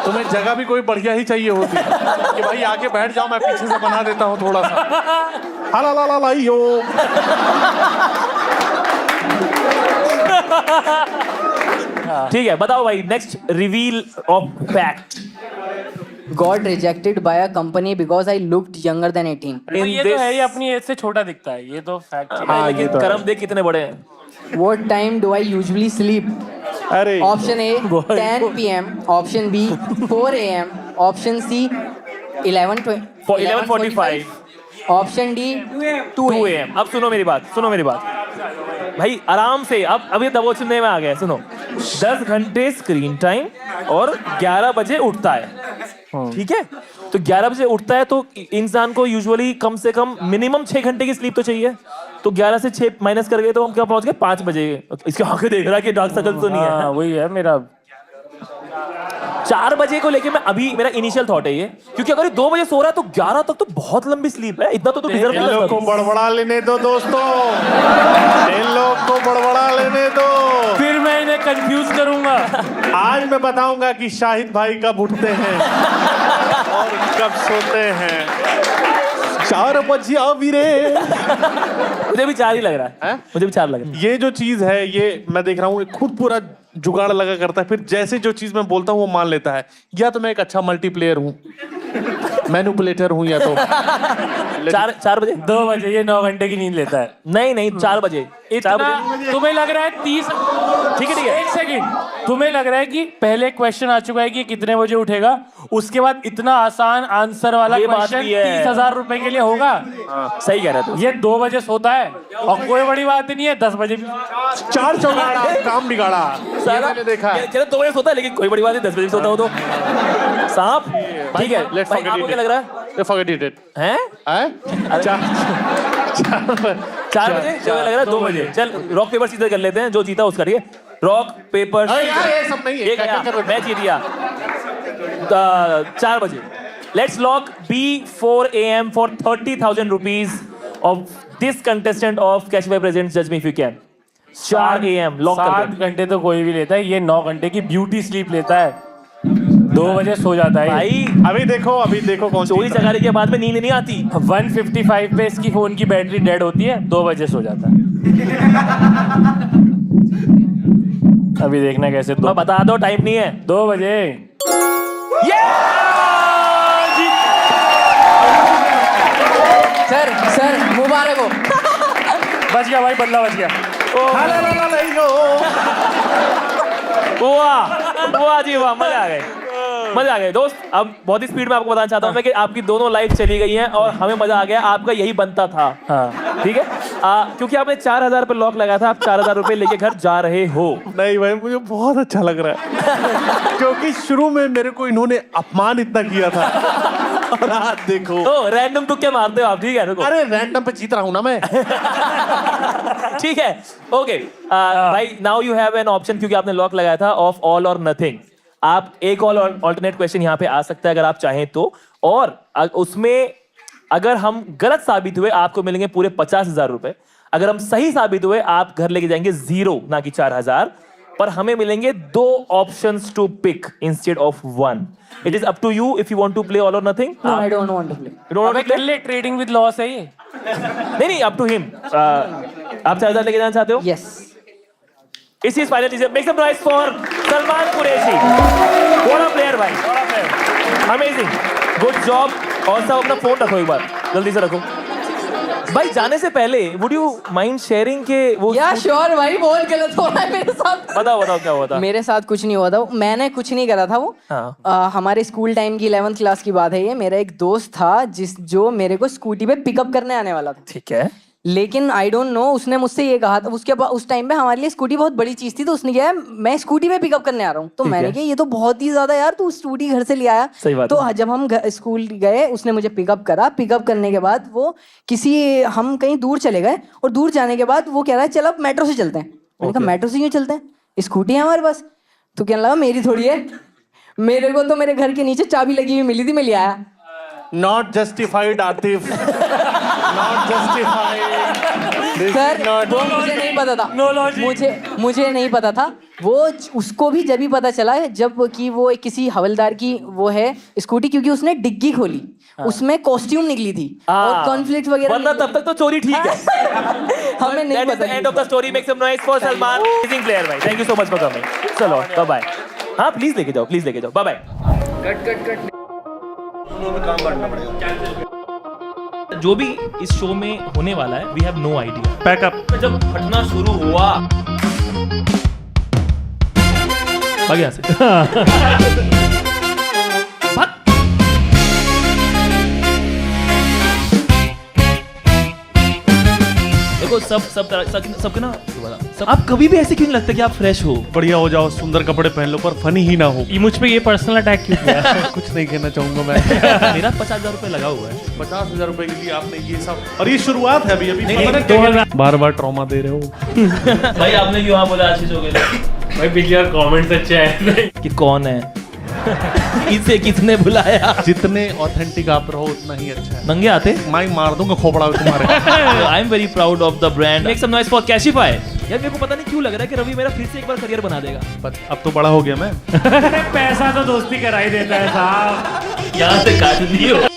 तुम्हें जगह भी कोई बढ़िया ही चाहिए होती कि भाई आके बैठ जाओ, मैं पीछे से बना देता हूँ थोड़ा सा। हाला ला ला लाई हो। ठीक है, बताओ भाई। Next reveal of fact. Got rejected by a company because I looked younger than 18. तो ये तो है, ये अपनी एज से छोटा दिखता है, ये तो फैक्ट है। लेकिन कर्म देख कितने बड़े हैं। What time do I usually sleep? अरे Option A 10 p.m. Option B 4 a.m. Option C 11:45 Option D 2 2 a.m. AM। अब सुनो मेरी बात भाई, आराम से। अब ये दबोचने में आ गया। सुनो, 10 घंटे स्क्रीन टाइम और 11 बजे उठता है। ठीक है, तो 11 बजे उठता है तो इंसान को यूजुअली कम से कम मिनिमम 6 घंटे की स्लीप तो चाहिए। तो 11 से 6 माइनस कर गए तो हम क्या पहुंच गए? 5 बजे। इसके आंखें देख रहा है कि डार्क सर्कल तो नहीं है। हाँ वही है मेरा। 4 बजे को लेके मैं अभी, मेरा इनिशियल थॉट है ये, क्योंकि अगर ये 2 बजे सो रहा है तो 11 तक तो बहुत लंबी स्लीप है। इतना तो डिजर्व इन कर लोग को बड़बड़ा लेने दो दोस्तों, इन लोग को बड़बड़ा लेने दो। फिर मैं इन्हें कंफ्यूज करूंगा। आज मैं बताऊंगा कि शाहिद भाई कब उठते हैं और कब सोते हैं। 4 बजे वीरे। मुझे भी 4 ही लग रहा है। मुझे भी 4 लग रहा है। ये जो चीज है, ये मैं देख रहा हूँ खुद पूरा जुगाड़ लगा करता है। फिर जैसे जो चीज मैं बोलता हूँ वो मान लेता है। या तो मैं एक अच्छा मल्टीप्लेयर हूँ, मैनिपुलेटर हूँ, या तो 4 बजे। 2 बजे ये 9 घंटे की नींद लेता है। नहीं 4 बजे। 4 बजे। तुम्हें लग रहा है 30? ठीक है, एक सेकंड। तुम्हें लग रहा है कि पहले क्वेश्चन आ चुका है कि कितने बजे उठेगा, उसके बाद इतना आसान आंसर वाला ये बात क्वेश्चन भी है। 30,000 रुपए के लिए होगा? सही कह रहा है तू। ये 2 बजे सोता है और कोई बड़ी बात नहीं है। 10 बजे भी 4 चौगाड़ा काम बिगाड़ा। ये मैंने देखा है। चलो 2 बजे सोता है, लेकिन कोई बड़ी बात नहीं। 10 बजे सोता हो तो सांप। ठीक है, Let's भाई forget आपको it. क्या लग रहा है? Forget it. हैं? हैं? 4 बजे? जो लग रहा है 2 बजे। चल रॉक पेपर सीजर कर लेते हैं, जो जीता उसका। ठीक है, रॉक पेपर ये सब नहीं है। ये गया, मैं जीत गया। 4 बजे। Let's lock B 4 AM for 30,000 rupees of this contestant of Cash by Presents Judge Me If You Can। 4 AM lock कर 7 घंटे तो कोई भी लेता है, ये 9 घंटे की ब्यूटी स्लीप लेता है। 2 बजे सो जाता है भाई। अभी देखो कौन चोरी चकारी के बाद में नींद नहीं आती। 155 पे इसकी फोन की बैटरी डेड होती है, 2 बजे सो जाता है। अभी देखना कैसे मैं बता दो, टाइम नहीं है। 2 बजे। सर मुबारक हो। बच गया भाई, बदला बच गया। वाह वाह जी वाह, मजा आ गए, मजा आ गए दोस्त। अब बहुत ही स्पीड में आपको बताना चाहता हूँ मैं कि आपकी दोनों लाइफ चली गई हैं और हमें मजा आ गया। आपका यही बनता था। हाँ। ठीक है, क्योंकि आपने 4000 पे लॉक लगाया था, आप 4000 रुपए लेके घर जा रहे हो। नहीं भाई, मुझे बहुत अच्छा लग रहा है क्योंकि शुरू में मेरे को इन्होंने अपमान इतना किया था और आज देखो। तो रैंडम तुक्के मारते हो आप, ठीक है, रुको। अरे रैंडम पे जीत रहा हूँ ना मैं। ठीक है, ओके भाई, now you have an option, क्योंकि आपने लॉक लगाया था, ऑफ ऑल और नथिंग। आप एक और ऑल्टरनेट क्वेश्चन यहाँ पे आ सकता है अगर आप चाहें तो, और उसमें अगर हम गलत साबित हुए आपको मिलेंगे पूरे 50,000 रुपए। अगर हम सही साबित हुए आप घर लेके जाएंगे 0, ना कि 4000, पर हमें मिलेंगे 2 options to pick instead of 1। It is up to you if you want to play all or nothing. No I don't want to play. You don't want to play? Trading with loss है ये। नहीं, up to him. आप 4000 लेके जाना चाहते हो? Yes. This is final decision. Make some noise for Salman Qureshi. What a player, भाई. What a player. Amazing. Good job. और सब अपना फोन रखो एक बार, जल्दी से रखो। भाई जाने से पहले would you mind sharing के वो? या श्योर भाई, बहुत गलत हो रहा है मेरे साथ। बताओ क्या हुआ था? मेरे साथ कुछ नहीं हुआ था, मैंने कुछ नहीं करा था वो। हाँ। हमारे स्कूल टाइम की 11th क्लास की बात है ये। मेरा एक दोस्त था जो मेरे को स्कूटी पे पिकअप करने आने वाला था। ठीक है। लेकिन आई डोंट नो, उसने मुझसे ये कहा था, उसके बाद उस टाइम पे हमारे लिए स्कूटी बहुत बड़ी चीज थी, तो उसने किया मैं स्कूटी पे पिकअप करने आ रहा हूँ। तो मैंने कहा ये तो बहुत ही ज्यादा यार, तू स्कूटी घर से ले आया। सही बात तो जब हम स्कूल गए, उसने मुझे पिकअप करा। पिकअप करने के बाद वो हम कहीं दूर चले गए, और दूर जाने के बाद वो कह रहा है चल अब मेट्रो से चलते हैं। मैंने कहा मेट्रो से क्यों चलते हैं, स्कूटी है हमारे पास। तो कहने लगा मेरी थोड़ी है, मेरे को तो मेरे घर के नीचे चाबी लगी हुई मिली थी, मैं ले आया। Not justified, Atif. Not justified. This sir is not- वो मुझे नहीं पता था। मुझे नहीं पता था। वो उसको भी जब ही पता चला जब कि वो किसी हवलदार की वो है स्कूटी, क्योंकि उसने डिग्गी खोली, उसमें कॉस्ट्यूम निकली थी और कॉन्फ्लिक्ट वगैरह। वरना तब तक तो चोरी ठीक है। हमें नहीं That is पता। the end of the story. Make some noise for Salman. Amazing player भाई। Thank you so much for coming. चलो, bye bye. हाँ, प्लीज लेके जाओ, bye bye. जो भी इस शो में होने वाला है, we have no idea. Pack up. जब फटना शुरू हुआ, भाग यहाँ से। भाग। देखो सबके ना आप कभी भी ऐसे क्यों नहीं लगता कि आप फ्रेश हो? बढ़िया हो जाओ, सुंदर कपड़े पहन लो, पर फनी ही ना हो। ये मुझ पे ये पर्सनल अटैक क्यों किया? कुछ नहीं कहना चाहूंगा मैं। मेरा 50,000 रुपए लगा हुआ है। 50,000 रुपए के लिए आपने ये सब, और ये शुरुआत है अभी। नहीं, बार ट्रॉमा दे रहे हो। भाई आपने क्यों बोला आशीष हो गए? भाई पिछली बार कमेंट्स अच्छे आए कि कौन है? इसे किसने बुलाया? जितने ऑथेंटिक आप रहो उतना ही अच्छा है। नंगे आते मैं मार दूंगा खोपड़ा तुम्हारे। I am very proud of the brand. Make some noise for Cashify. यार मेरे को पता नहीं क्यों लग रहा है कि रवि मेरा फिर से एक बार करियर बना देगा। पर अब तो बड़ा हो गया मैं। पैसा तो दोस्ती करा ही देता है साहब। यहाँ से काट दियो।